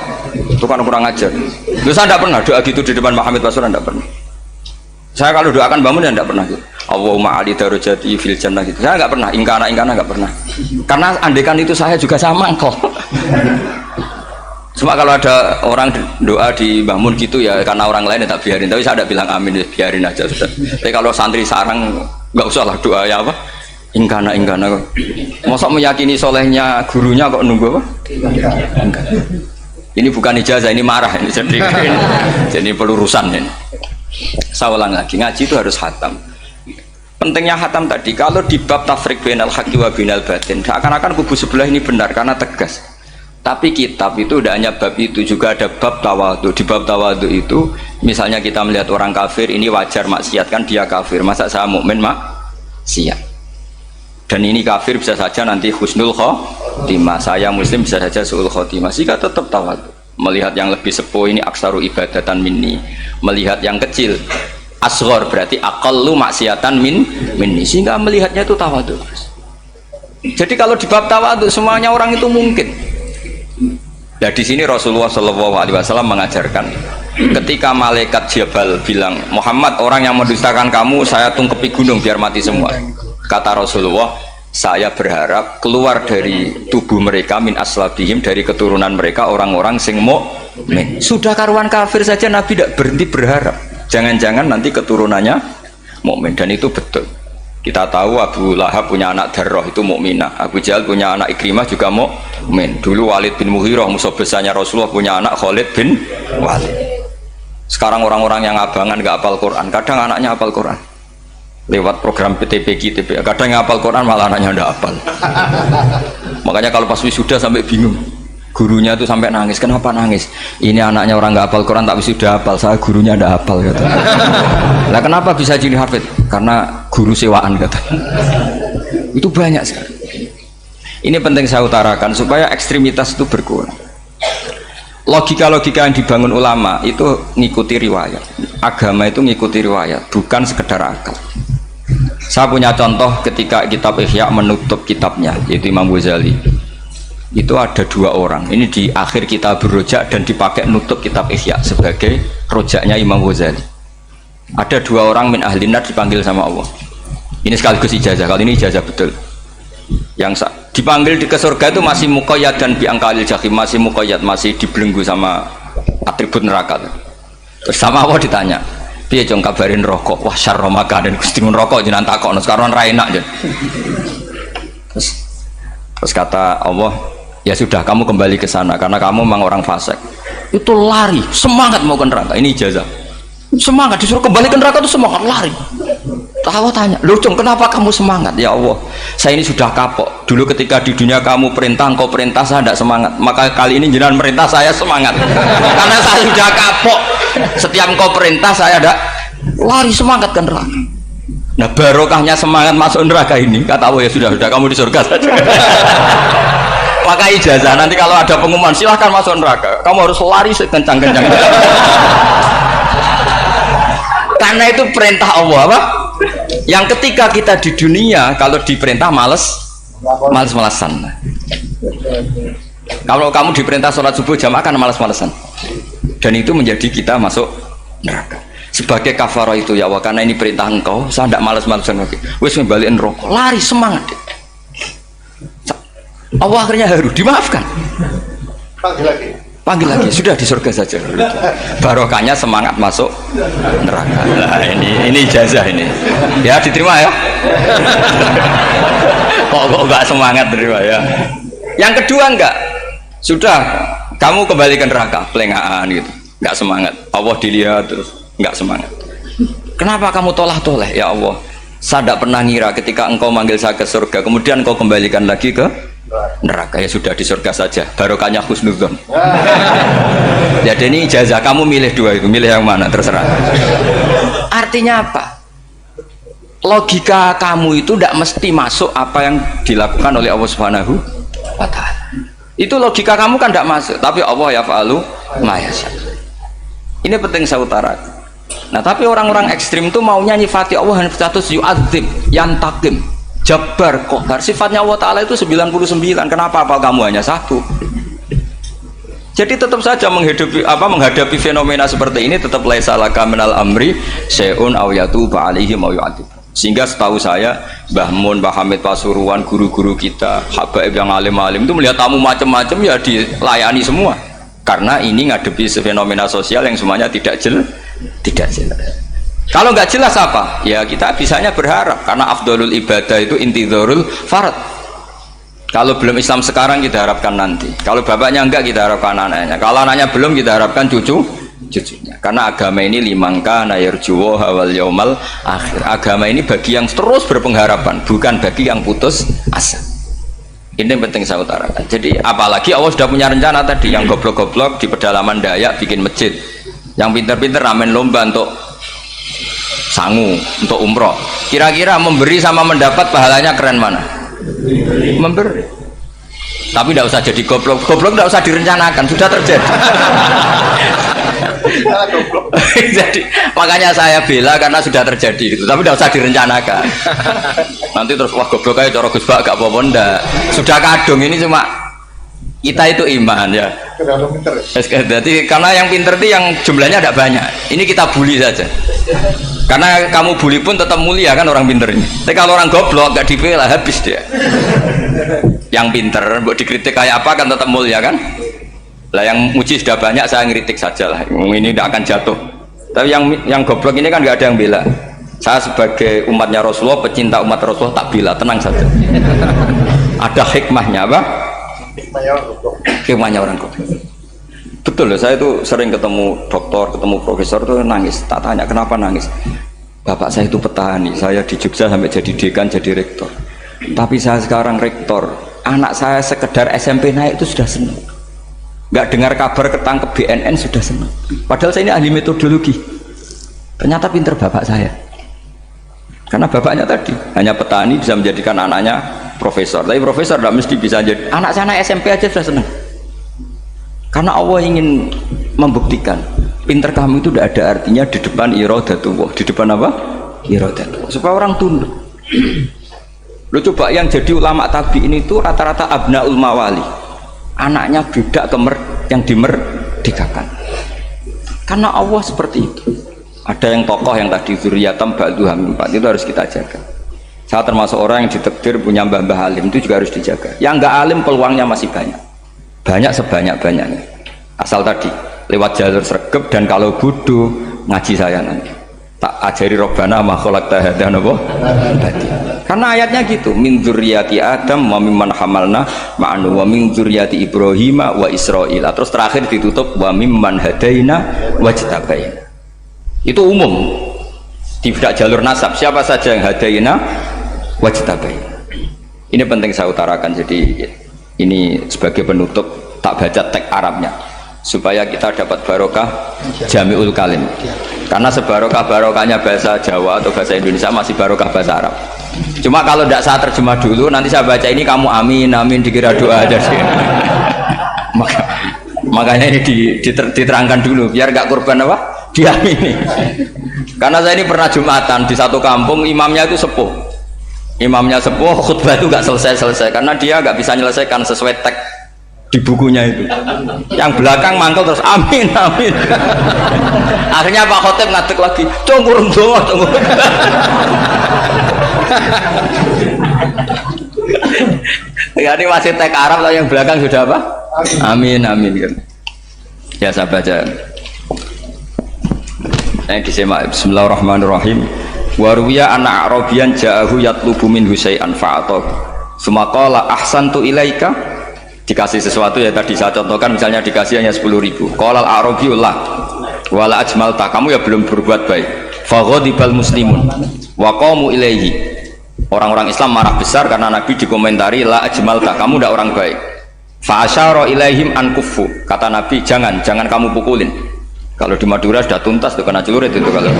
Itu kan kurang ajar. Loh, saya tidak pernah doa gitu di depan Muhammad Pasuruan, tidak pernah. Saya kalau doakan bangun ya tidak pernah gitu. Allahumma ali darajati fil jannah gitu. Saya nggak pernah ingkana nggak pernah. Karena andekan itu saya juga sama engkau. Cuma kalau ada orang doa di bangun gitu ya karena orang lain ya tak biarin. Tapi saya tidak bilang amin, ya biarin aja sudah. Tapi kalau santri sarang nggak usah lah doa ya apa. Ingkana kok. Masa meyakini solehnya gurunya kok nunggu apa? Ini bukan ijazah, ini marah ini jadi pelurusan ini. Saya ulang lagi, ngaji itu harus khatam. Pentingnya khatam tadi, kalau di bab tafriq bainal haqqi wa bainal batin, seakan-akan kubu sebelah ini benar karena tegas. Tapi kitab itu tidak hanya bab itu, juga ada bab tawadhu. Di bab tawadhu itu, misalnya kita melihat orang kafir ini wajar maksiat kan dia kafir, masa saya mukmin maksiat. Dan ini kafir bisa saja nanti husnul khotimah, saya muslim bisa saja su'ul khotimah. Jika tetap tawadhu, melihat yang lebih sepuh ini aksaru ibadatan minni, melihat yang kecil asghar berarti aqallu maksiatan minni, sehingga melihatnya itu tawadhu. Jadi kalau di bab tawadhu semuanya orang itu mungkin. Nah di sini Rasulullah SAW mengajarkan, ketika malaikat Jabal bilang, Muhammad, orang yang mendustakan kamu saya tungkepi gunung biar mati semua. Kata Rasulullah, saya berharap keluar dari tubuh mereka min aslabihim, dari keturunan mereka orang-orang sing mukmin. Sudah karuan kafir saja Nabi tidak berhenti berharap, jangan-jangan nanti keturunannya mukmin. Dan itu betul. Kita tahu Abu Lahab punya anak Darroh itu mukminah, Abu Jahal punya anak Ikrimah juga mukmin. Dulu Walid bin Mughirah musuh besarnya Rasulullah punya anak Khalid bin Walid. Sekarang orang-orang yang abangan gak hafal Quran, kadang anaknya hafal Quran lewat program PTPQ, kadang yang hafal Quran malah anaknya tidak hafal. Makanya kalau pas wisuda sampai bingung, gurunya itu sampai nangis. Kenapa nangis? Ini anaknya orang nggak hafal Quran tapi sudah hafal, saya gurunya tidak hafal kata. Lah kenapa bisa jadi hafid? Karena guru sewaan kata. Itu banyak sekali. Ini penting saya utarakan supaya ekstremitas itu berkurang. Logika-logika yang dibangun ulama itu ngikuti riwayat. Agama itu ngikuti riwayat, bukan sekedar akal. Saya punya contoh ketika kitab Ihya menutup kitabnya, yaitu Imam Ghazali. Itu ada dua orang. Ini di akhir kitab Rojak dan dipakai nutup kitab Ihya sebagai rojaknya Imam Ghazali. Ada dua orang min ahli nar dipanggil sama Allah. Ini sekaligus ijazah. Kali ini ijazah betul. Yang dipanggil di ke surga itu masih muqayyad dan biangkalil jahim, masih muqayyad, masih dibelenggu sama atribut neraka. Terus sama Allah ditanya, piye jong kabarin rokok? Wah syarra makanan Gusti mun rokok jenengan takokno sekarang ra enak jen. Terus kata Allah, ya sudah kamu kembali ke sana karena kamu memang orang fasik. Itu lari, semangat mau ke neraka. Ini ijazah. Semangat disuruh kembali ke neraka itu semangat lari. Allah tanya, loh Jong kenapa kamu semangat? Ya Allah, saya ini sudah kapok. Dulu ketika di dunia kamu perintah, engkau perintah, saya tidak semangat. Maka kali ini jenengan perintah, saya semangat. Karena saya sudah kapok. Setiap engkau perintah, saya ada lari semangat ke neraka. Nah barokahnya semangat masuk neraka ini, kata Allah, ya sudah kamu di surga saja. Maka ijazah nanti kalau ada pengumuman silahkan masuk neraka, kamu harus lari sekencang-kencang. Karena itu perintah Allah apa? Yang ketika kita di dunia kalau diperintah males-malesan. Kalau kamu diperintah sholat subuh jamaah kan males-malesan. Dan itu menjadi kita masuk neraka. Sebagai kafarah itu ya Allah, karena ini perintah engkau, saya tidak males-malesan lagi. Wes membalikin rokok, lari semangat. Allah akhirnya haru, dimaafkan. Panggil lagi, sudah di surga saja. Barokahnya semangat masuk neraka. Nah ini ijazah ini. Ya diterima ya. Kok enggak semangat terima ya. Yang kedua enggak. Sudah kamu kembali ke neraka, pelengahan gitu. Enggak semangat. Allah dilihat terus enggak semangat. Kenapa kamu toleh? Ya Allah, saya tidak pernah ngira ketika engkau manggil saya ke surga, kemudian engkau kembalikan lagi ke neraka. Ya sudah di surga saja, barokahnya husnudzon. Jadi ini ijazah, kamu milih dua itu, milih yang mana terserah. Artinya apa? Logika kamu itu tidak mesti masuk apa yang dilakukan oleh Allah Subhanahu wa Ta'ala. Itu logika kamu kan tidak masuk, tapi Allah yaf'alu ma yasha. Ini penting saya utarakan. Nah, tapi orang-orang ekstrim itu maunya nyifati Allah dengan status yu'adzib, yantakim, jabbar, qahar. Sifatnya Allah Ta'ala itu 99. Kenapa apa kamu hanya satu? Jadi tetap saja menghadapi fenomena seperti ini tetap laisa laka minal amri syai'un aw yatuba alaihim aw yu'adzib. Sehingga setahu saya Mbah Mun, Mbah Hamid Pasuruan, guru-guru kita, habaib yang alim-alim itu melihat tamu macam-macam ya dilayani semua. Karena ini ngadepi fenomena sosial yang semuanya tidak jelas. Kalau nggak jelas apa? Ya kita bisanya berharap karena afdolul ibadah itu intidharul farad. Kalau belum Islam sekarang kita harapkan nanti. Kalau bapaknya enggak kita harapkan anaknya. Kalau anaknya belum kita harapkan cucunya. Karena agama ini limangka nayarjuwo hawal yaumal akhir. Agama ini bagi yang terus berpengharapan, bukan bagi yang putus asa. Ini penting saya utarakan. Jadi apalagi Allah sudah punya rencana tadi, yang goblok-goblok di pedalaman Dayak bikin masjid, yang pinter-pinter ramen lomba untuk sangu, untuk umroh. Kira-kira memberi sama mendapat pahalanya keren mana? Memberi. Tapi tidak usah jadi goblok tidak usah direncanakan, sudah terjadi. Jadi makanya saya bela karena sudah terjadi gitu. Tapi tidak usah direncanakan. Nanti terus wah goblok aja cara Gus Bak gak apa-apa ndak. Sudah kadung, ini cuma kita itu iman ya. Jadi karena yang pinter itu yang jumlahnya tidak banyak. Ini kita bully saja. Karena kamu bully pun tetap mulia kan orang pinter ini. Tapi kalau orang goblok gak dibela habis dia. Yang pinter buat dikritik kayak apa kan tetap mulia kan. Lah yang muji sudah banyak, saya ngeritik saja lah. Ini tidak akan jatuh. Tapi yang goblok ini kan nggak ada yang bela. Saya sebagai umatnya Rasulullah, pecinta umat Rasulullah tak bela, tenang saja. Ada hikmahnya apa? Hikmahnya orang goblok. Betul loh, saya itu sering ketemu dokter, ketemu profesor tuh nangis. Tak tanya kenapa nangis. Bapak saya itu petani, saya di Jogja sampai jadi dekan, jadi rektor. Tapi saya sekarang rektor, anak saya sekedar SMP naik itu sudah senang. Nggak dengar kabar ketangkep BNN sudah senang. Padahal saya ini ahli metodologi. Ternyata pinter bapak saya. Karena bapaknya tadi hanya petani bisa menjadikan anaknya profesor. Tapi profesor tidak mesti bisa jadi. Anak saya anak SMP aja sudah senang. Karena Allah ingin membuktikan pinter kamu itu tidak ada artinya di depan iradatullah. Di depan apa? Iradatullah. Supaya orang tunduk. Lo coba yang jadi ulama tabi'in itu rata-rata abnaul mawali. Anaknya budak yang dimerdekakan. Karena Allah seperti itu. Ada yang tokoh yang tadi zuriyatam ba'duha min ba'd, itu harus kita jaga. Saya termasuk orang yang ditakdir punya mbah-mbah alim, itu juga harus dijaga. Yang enggak alim peluangnya masih banyak. Banyak sebanyak-banyaknya. Asal tadi lewat jalur sregep, dan kalau bodoh ngaji saya nanti. Tak ajari robbana ma khalaqta hadza napa? Karena ayatnya gitu, min dzurriyyati Adam wa mimman hamalna ma'anu wa min dzurriyyati Ibrahim wa Israil. Terus terakhir ditutup wa mimman hadaina wajtabaina. Itu umum. Tidak jalur nasab, siapa saja yang hadaina wajtabaina. Ini penting saya utarakan. Jadi ini sebagai penutup tak baca teks Arabnya supaya kita dapat barokah jami'ul kalim. Karena sebarokah-barokahnya bahasa Jawa atau bahasa Indonesia masih barokah bahasa Arab. Cuma kalau tidak saya terjemah dulu, nanti saya baca ini kamu amin amin dikira doa aja sih. Makanya ini diterangkan dulu biar nggak korban apa diamini. Karena saya ini pernah Jumatan di satu kampung, imamnya itu sepuh. Imamnya sepuh, khutbah itu nggak selesai karena dia nggak bisa menyelesaikan sesuai teks di bukunya itu. Yang belakang mangkel terus amin amin. Akhirnya Pak Khotib ngadeg lagi, cungkur doa cungkur. Ya ini masih teks Arab, yang belakang sudah apa? Amin amin kan. Ya saya baca. Yang disimak. Bismillahirrahmanirrahim. Waruya anak Arabian ja'ahu yatlubu min husay'an fa'atahu sumaqala ahsantu ilaika. Dikasih sesuatu ya tadi saya contohkan, misalnya dikasih hanya 10.000. Qalal Arabiyullah wala ajmalta, kamu ya belum berbuat baik. Faghadibal muslimun wa qamu ilaihi. Orang-orang Islam marah besar karena Nabi dikomentari la ajmalta, kamu tidak orang baik. Fa asyara ilaihim an kuffu, kata Nabi jangan kamu pukulin. Kalau di Madura sudah tuntas tuh kena celurit itu kalau.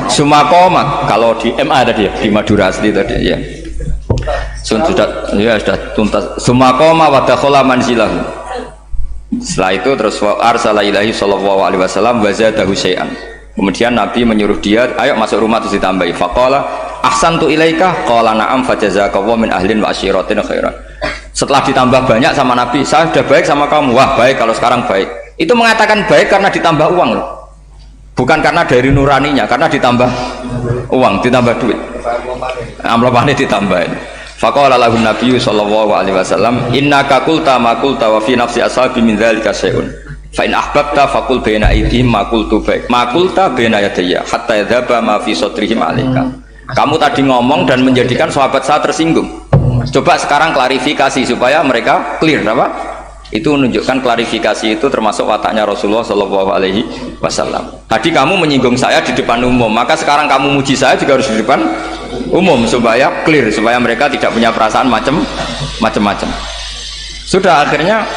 Sumakoma kalau di MA tadi ya, di Madura asli tadi ya. Sudah tuntas. Sumakoma wa dakhala manzilahu. Setelah itu terus arsala ilahi sallallahu alaihi wasallam wa zadahu syai'an. Kemudian Nabi menyuruh dia, ayo masuk rumah terus ditambahi. Faqala ahsantu ilaika qala na'am fajazakallahu min ahlin wa asyiratin khairan. Setelah ditambah banyak sama Nabi, saya sudah baik sama kamu. Wah, baik kalau sekarang baik. Itu mengatakan baik karena ditambah uang loh. Bukan karena dari nuraninya, karena ditambah uang, ditambah duit. Amplopane ditambahin. Faqala lahu Nabiyyu sallallahu alaihi wasallam, innaka qulta ma qulta wa fi nafsi ashabi min dzalika syai'un. Fa in ahbabta faqul baina aydihim ma qultu baik. Ma qulta baina yadayya hatta yadhaba ma fi sadrihim alaika. Kamu tadi ngomong dan menjadikan sahabat saya tersinggung. Coba sekarang klarifikasi supaya mereka clear apa? Itu menunjukkan klarifikasi itu termasuk wataknya Rasulullah sallallahu alaihi wasallam. Tadi kamu menyinggung saya di depan umum, maka sekarang kamu muji saya juga harus di depan umum supaya clear, supaya mereka tidak punya perasaan macam-macam. Sudah akhirnya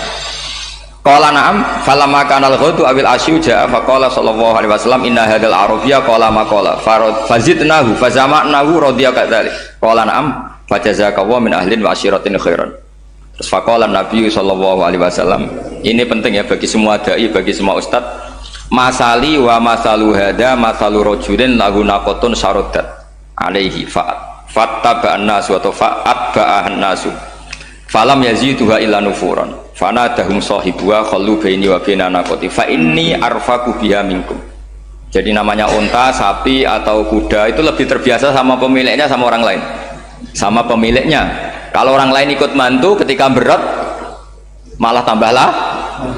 qala na'am falamma kana al-ghadu awil asyu ja'a faqala sallallahu alaihi wasallam inna hadzal arabiyya qala ma qala fazidnahu fazama'nahu radiya kadzalik qala na'am fajazakallahu min ahlin wa asyiratin khairan. Terus faqala Nabi sallallahu alaihi wasallam, ini penting ya bagi semua dai, bagi semua ustad, masali wa masalu hada masalu rajulin lahu naqatun saroddat alaihi fattaba'an nasu atau fa'atba'an nasu falam yaziduha illa nufuran fanadahum sahibuha khallu baini wa baina naqati fa inni arfaku biha minkum. Jadi namanya unta, sapi atau kuda itu lebih terbiasa sama pemiliknya sama orang lain, sama pemiliknya. Kalau orang lain ikut mantu ketika berat malah tambahlah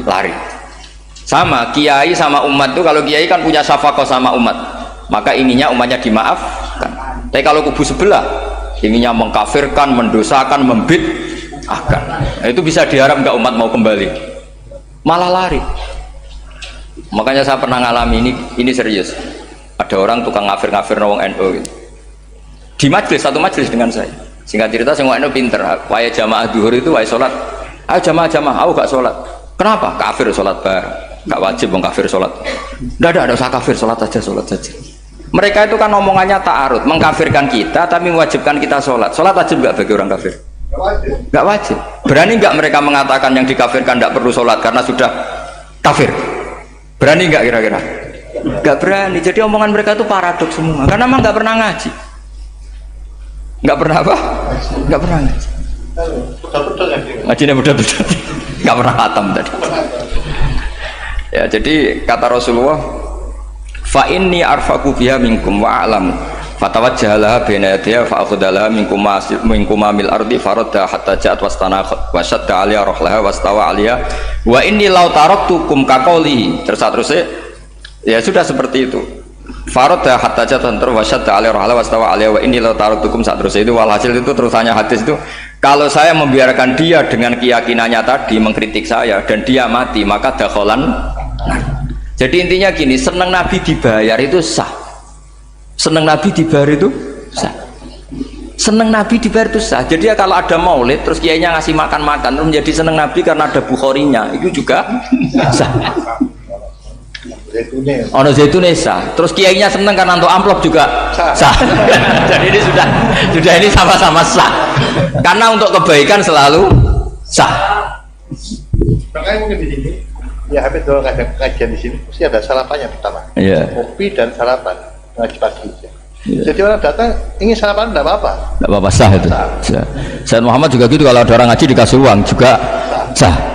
lari. Sama kiai sama umat tuh, kalau kiai kan punya syafaqah sama umat, maka inginnya umatnya dimaafkan. Tapi kalau kubu sebelah inginnya mengkafirkan, mendosakan, membid'ahkan, nah, itu bisa diharap nggak umat mau kembali, malah lari. Makanya saya pernah ngalami ini serius. Ada orang tukang ngafir-ngafir nawang NU gitu. Di majelis, satu majelis dengan saya. Singkat cerita semua NU pinter, waya jamaah duhur itu waya sholat, ayo jamaah, aku gak sholat. Kenapa? Kafir sholat bareng, gak wajib bang kafir sholat. Tidak usah kafir, sholat saja. Mereka itu kan omongannya ta'arud, mengkafirkan kita tapi mewajibkan kita sholat. Sholat wajib gak bagi orang kafir? Gak wajib. Berani gak mereka mengatakan yang dikafirkan gak perlu sholat karena sudah kafir? Berani gak kira-kira? Gak berani. Jadi omongan mereka itu paradoks semua, karena memang gak pernah ngaji. Nggak pernah apa? Nggak pernah ngajinya betul-betul nggak pernah khatam tadi ya. Jadi kata Rasulullah, fa inni arfaku biha minkum wa a'lamu fatawajjahalaha baina yadayya fa akhudalaha minkum mil ardi faradda hatta ja'at wastana wa shadda 'alaiha rahlaha wastawa 'alaiha wa inni law taraktukum kaqaulihi. Terus ya sudah seperti itu. Faradda hatta jatan terus wasyadda alaihi rahla wastawa alaihi wa inni la taraktukum saat terus itu. Walhasil itu terusannya hadis itu, kalau saya membiarkan dia dengan keyakinannya tadi mengkritik saya dan dia mati maka dakholan. Jadi intinya gini, seneng Nabi dibayar itu sah, seneng Nabi dibayar itu sah, seneng Nabi dibayar itu sah. Jadi ya kalau ada maulid terus kiainya ngasih makan terus menjadi seneng Nabi karena ada Bukharinya, itu juga sah. Ono zaitune sah, terus kiainya seneng karena untuk amplop juga sah. Jadi ini sudah ini sama-sama sah, karena untuk kebaikan selalu sah. Makanya mungkin di sini ya habis kalau kajian di sini mesti ada sarapannya pertama, kopi dan sarapan ngaji pagi. Jadi orang datang ingin sarapan tidak apa-apa. Tidak apa-apa, sah itu. Sayyid Muhammad juga gitu, kalau ada orang ngaji dikasih uang juga sah.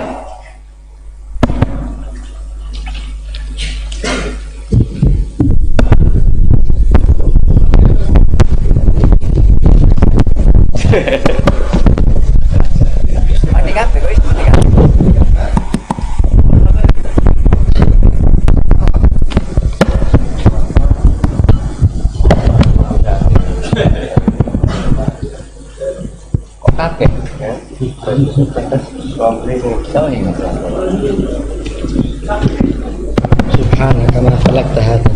Subhanaka ma khalaqta hadza.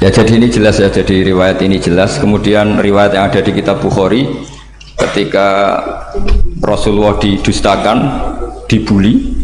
Ya, jadi ini jelas ya, jadi riwayat ini jelas. Kemudian riwayat yang ada di kitab Bukhari, ketika Rasulullah didustakan, dibuli,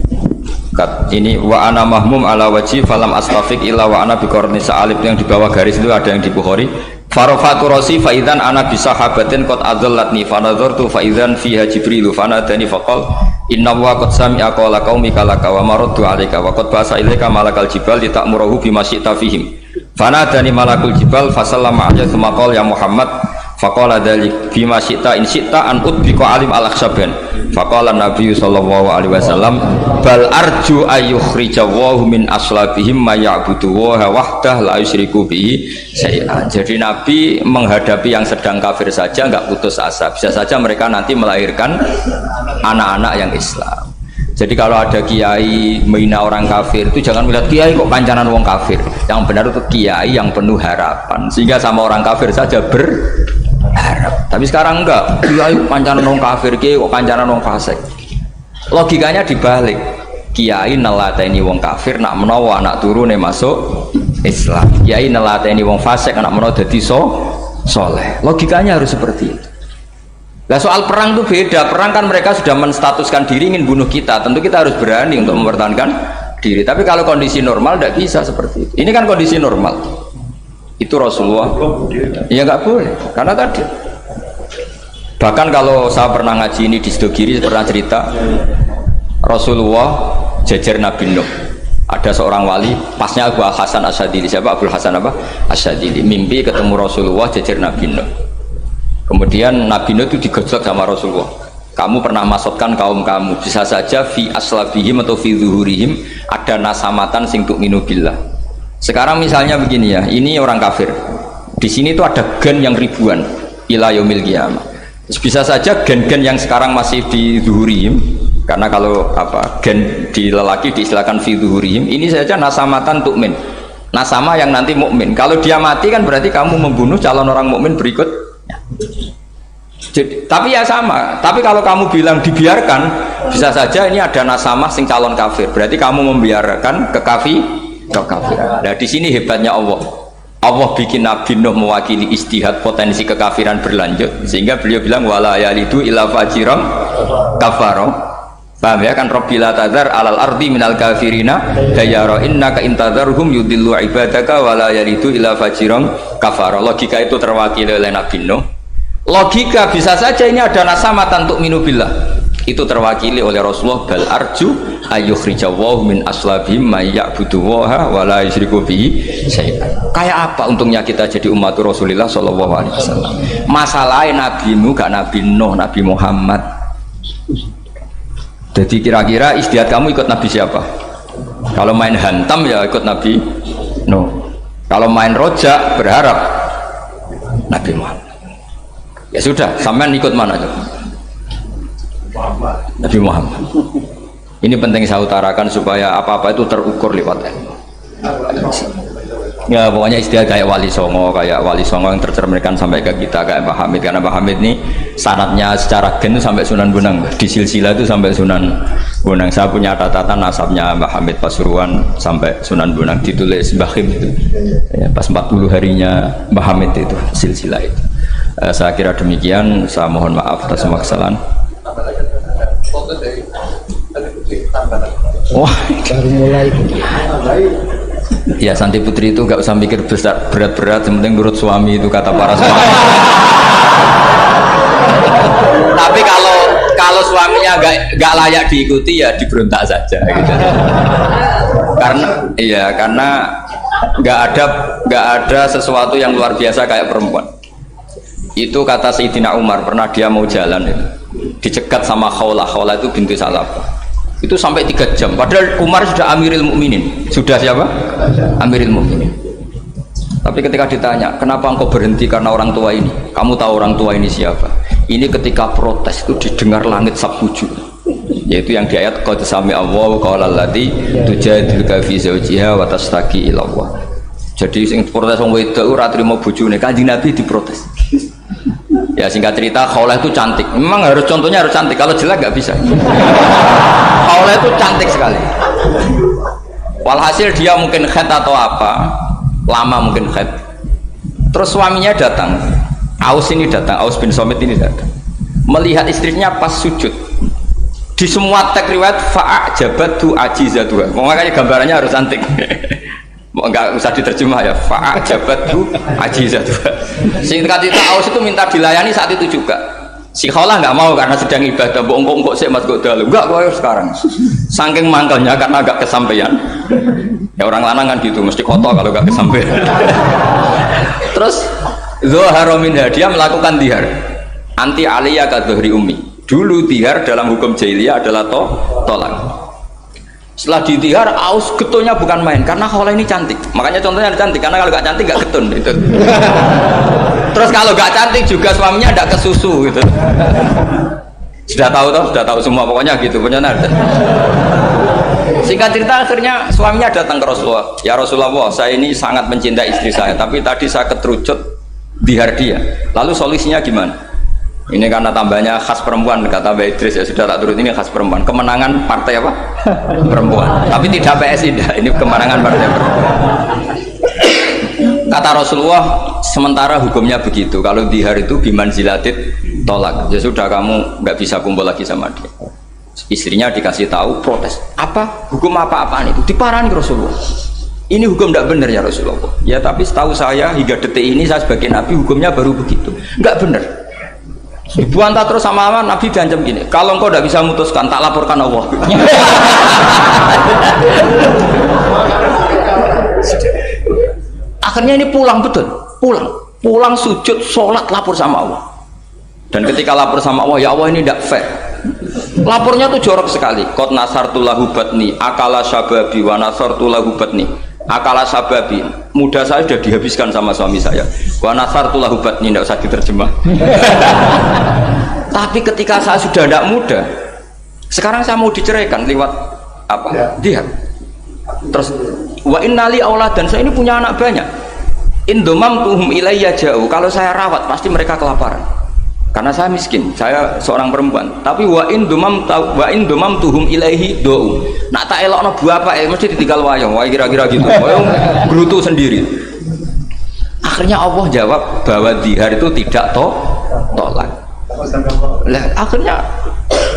ini wa ana mahmum ala wajhi falam astafik illa wa ana biqarni sa'alib, yang di bawah garis itu ada yang di Bukhari Farafatu rosi faidan ana bisahabatin qad adallatni fanadhartu faidan fiha jibrilu fanadani faqal inna wa qad sami'a qawla qaumika laka wa maraddu 'alaika wa qad basa ilaika malakal jibal litamurahu bima syi'ta fihim fanadani malakul jibal fasallama 'alaihi tsumma qala ya Muhammad faqala dzalik bima syi'ta in syi'ta an udbika alim al-akhsaban faqala Nabi sallallahu alaihi wasallam bal arju ayyukhrijawahu min aslabihim may ya'budu wa wahdah la yusyriku bihi syai'an. Jadi Nabi menghadapi yang sedang kafir saja enggak putus asa, bisa saja mereka nanti melahirkan anak-anak yang Islam. Jadi kalau ada kiai menghina orang kafir itu jangan melihat kiai kok kancanan wong kafir, yang benar itu kiai yang penuh harapan sehingga sama orang kafir saja berharap. Tapi sekarang enggak, kiai kancanan wong kafir, kiai kok kancanan wong fasik. Logikanya dibalik, kiai nelateni wong kafir nak menawa anak turune masuk Islam, kiai nelateni wong fasik anak menawa dadi soleh. Logikanya harus seperti itu. Nah soal perang itu beda, perang kan mereka sudah menstatuskan diri ingin bunuh kita, tentu kita harus berani untuk mempertahankan diri. Tapi kalau kondisi normal tidak bisa seperti itu. Ini kan kondisi normal. Itu Rasulullah ya nggak boleh, karena tadi bahkan kalau saya pernah ngaji ini di Sidogiri pernah cerita Rasulullah jajar Nabi Nuh, ada seorang wali pasnya Abu Hasan Asyadili. Siapa Abu Hasan apa? Asyadili mimpi ketemu Rasulullah jajar Nabi Nuh. Kemudian Nabi Nuh itu digojlok sama Rasulullah, kamu pernah maksudkan kaum kamu, bisa saja fi aslabihim atau fi zuhurihim ada nasamatan sing tu'minu billah. Sekarang misalnya begini ya, ini orang kafir, di sini itu ada gen yang ribuan ila yaumil qiyamah. Bisa saja gen-gen yang sekarang masih di zuhurihim, karena kalau apa gen di lelaki diistilahkan fi zuhurihim, ini saja nasamatan tu'min, nasama yang nanti mukmin. Kalau dia mati kan berarti kamu membunuh calon orang mukmin berikut. Jadi, tapi ya sama. Tapi kalau kamu bilang dibiarkan, bisa saja ini ada nasamah sing calon kafir. Berarti kamu membiarkan kekafiran. Nah di sini hebatnya Allah. Allah bikin Nabi Nuh mewakili istihad potensi kekafiran berlanjut, sehingga beliau bilang wala yalidu illa fajiran kafaro. Paham ya kan? Rabbil tadzar alal ardi minal kafirina dayara innaka intadzarhum yudillu ibadaka wala yalidu illa fajiran kafaro. Logika itu terwakili oleh Nabi Nuh. Logika bisa saja ini ada nasamatan untuk minubillah, itu terwakili oleh Rasulullah bal arju ayyukhrijawahu min aslabihim may ya'budu wa la yusyriku bihi syai'an. Kayak apa untungnya kita jadi umat Rasulullah sallallahu alaihi wasallam? Masalahnya Nabi Nuh gak Nabi Nuh, Nabi Muhammad. Jadi kira-kira istiadat kamu ikut Nabi siapa? Kalau main hantam ya ikut Nabi Nuh. Kalau main rojak berharap Nabi Muhammad. Ya sudah, sampean ikut mana aja? Nabi Muhammad. Ini penting saya utarakan supaya apa-apa itu terukur lewat ilmu. Ya pokoknya istilah kayak Wali Songo yang tercerminkan sampai ke kita kayak Pak Hamid, karena Pak Hamid ini sanadnya secara gen sampai Sunan Bonang, di silsilah itu sampai Sunan Bonang. Saya punya catatan nasabnya Mbah Hamid Pasuruan sampai Sunan Bonang, ditulis Mbah Him itu ya, pas 40 harinya Mbah Hamid itu silsilah itu. Saya kira demikian, saya mohon maaf atas semua kesalahan. Wah, baru mulai. Ya Santi Putri itu gak usah mikir besar berat-berat, yang penting nurut suami, itu kata para suami. Tapi kalau suaminya gak layak diikuti ya diberontak saja gitu. Karena gak ada sesuatu yang luar biasa kayak perempuan. Itu kata Sayyidina Umar, pernah dia mau jalan itu dicegat sama Khawlah itu binti Salabah, itu sampai 3 jam, padahal Umar sudah Amirul Mukminin. Sudah siapa? Amirul Mukminin. Tapi ketika ditanya kenapa engkau berhenti, karena orang tua ini. Kamu tahu orang tua ini siapa? Ini ketika protes itu didengar langit sabujur, yaitu yang di ayat qad sami'a Allahu qawla allati tujadiluka fi zawjiha wa tashtaki ila Allah. Jadi sing protes wong wedok ora trimo bojone, Kanjeng Nabi diprotes. Ya singkat cerita, Khawlah itu cantik. Memang contohnya harus cantik, kalau jelek nggak bisa. Khawlah itu cantik sekali. Walhasil dia mungkin khed atau apa, lama mungkin khed. Terus suaminya datang, Aus bin Somit ini datang, melihat istrinya pas sujud. Di semua teks riwayat fa'ajabatu ajizatuha. Makanya gambarannya harus cantik. enggak usah diterjemah ya, fa'ajabatu ajizatu. Singkat cerita Aus itu minta dilayani saat itu juga. Si Kholah nggak mau karena sedang ibadah, bongkok sih mas gue dalu, enggak gue sekarang. Saking mangkelnya karena agak kesampaian. Ya orang lanang kan gitu, mesti kotor kalau nggak kesampaian. Terus Zuhara min Hadiah melakukan dihar anti aliyah ka dhuhri ummi. Dulu dihar dalam hukum jahiliyah adalah tolak. Setelah ditihar, Aus getulnya bukan main karena Kholah ini cantik. Makanya contohnya cantik karena kalau nggak cantik nggak getun itu. Terus kalau nggak cantik juga suaminya tidak kesusu gitu. Sudah tahu semua pokoknya gitu punya ada. Singkat cerita akhirnya suaminya datang ke Rasulullah. Ya Rasulullah, saya ini sangat mencintai istri saya, tapi tadi saya keterucut dihar dia. Lalu solusinya gimana? Ini karena tambahnya khas perempuan, kata Mbak Idris, ya sudah tak turut, ini khas perempuan. Kemenangan partai apa? Perempuan. Tapi tidak PSI, ini kemenangan partai perempuan. Kata Rasulullah, sementara hukumnya begitu. Kalau dihar itu bimanzilatit tolak. Ya sudah, kamu nggak bisa kumpul lagi sama dia. Istrinya dikasih tahu, protes. Apa? Hukum apa-apaan itu? Diparani Rasulullah. Ini hukum tidak benar ya Rasulullah. Ya tapi setahu saya hingga detik ini saya sebagai Nabi hukumnya baru begitu. Nggak benar. Dibantah terus sama Allah, Nabi diancam gini, kalau engkau tidak bisa memutuskan, tak laporkan Allah. Akhirnya ini pulang betul, pulang sujud, sholat, lapor sama Allah. Dan ketika lapor sama Allah, ya Allah ini tidak fair. Lapornya tuh jorok sekali. Qad nasartu lahu batni, akala syababi wa nasartu lahu batni. Akala sababi, muda saya sudah dihabiskan sama suami saya. Wa nasartu lahu batni, tidak usah diterjemah. Tapi ketika saya sudah tidak muda, sekarang saya mau diceraikan lewat apa? Dia. Terus wa innali auladan, saya ini punya anak banyak. Indomam tuhum ilayya jauh. Kalau saya rawat pasti mereka kelaparan. Karena saya miskin, saya seorang perempuan. Tapi wa indomam tuhum ilaihi do. Nak tak elokno buah apa mesti ditinggal wayang. Wah kira-kira gitu. Wayang gerutu sendiri. Akhirnya Allah jawab bahwa dihar itu tidak tolak. Lah akhirnya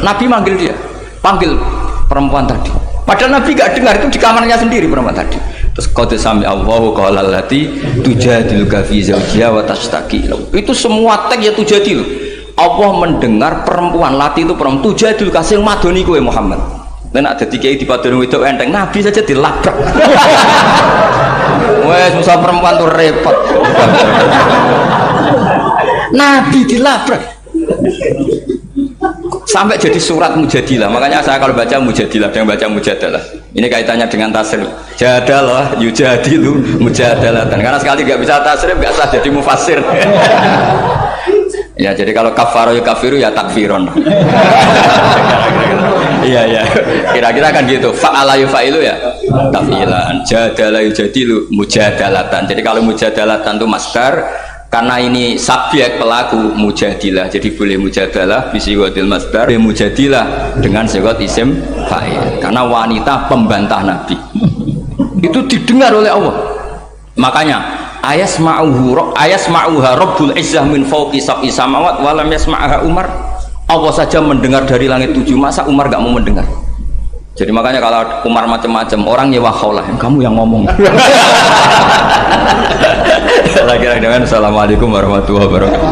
Nabi manggil dia, panggil perempuan tadi. Padahal Nabi gak dengar, itu di kamarnya sendiri perempuan tadi. Terus qad sami Allahu qala allati tujadiluka fi zawjiha wa tashtaki. Itu semua teks ya tujadilu. Allah mendengar perempuan, lati itu perempuan tujadiluka sing madoni kowe Muhammad. Nek ada dikai dipadoni wedok enteng, Nabi saja dilabrak. Wes susah perempuan tuh repot. Nabi dilabrak. Sampai jadi surat Mujadilah. Makanya saya kalau baca Mujadilah dan baca Mujadalah, ini kaitannya dengan tasrif. Jadalah yujadilu mujadalatan. Karena sekali nggak bisa tasrif nggak sah jadi mufassir. Ya jadi kalau kafaro ya kafiru ya takfiron. Iya kira-kira kan gitu. Fa'ala yufa'ilu ya tafilan. Jadalah yujadilu mujadalatan. Jadi kalau mujadalatan itu masdar, karena ini subjek pelaku mujadilah, jadi boleh mujadalah bisigotil masdar, boleh mujadilah dengan sigot isim fa'il. Karena wanita pembantah Nabi itu didengar oleh Allah. Makanya ayasma'uha Rabbul Izzah min fawqi sab'i samawat walam yasma'aha Umar. Allah saja mendengar dari langit 7, masa Umar gak mau mendengar? Jadi makanya kalau Umar macam-macam, orang nyewa Kholah, kamu yang ngomong. Lagi-lagi dengan Assalamualaikum warahmatullahi wabarakatuh.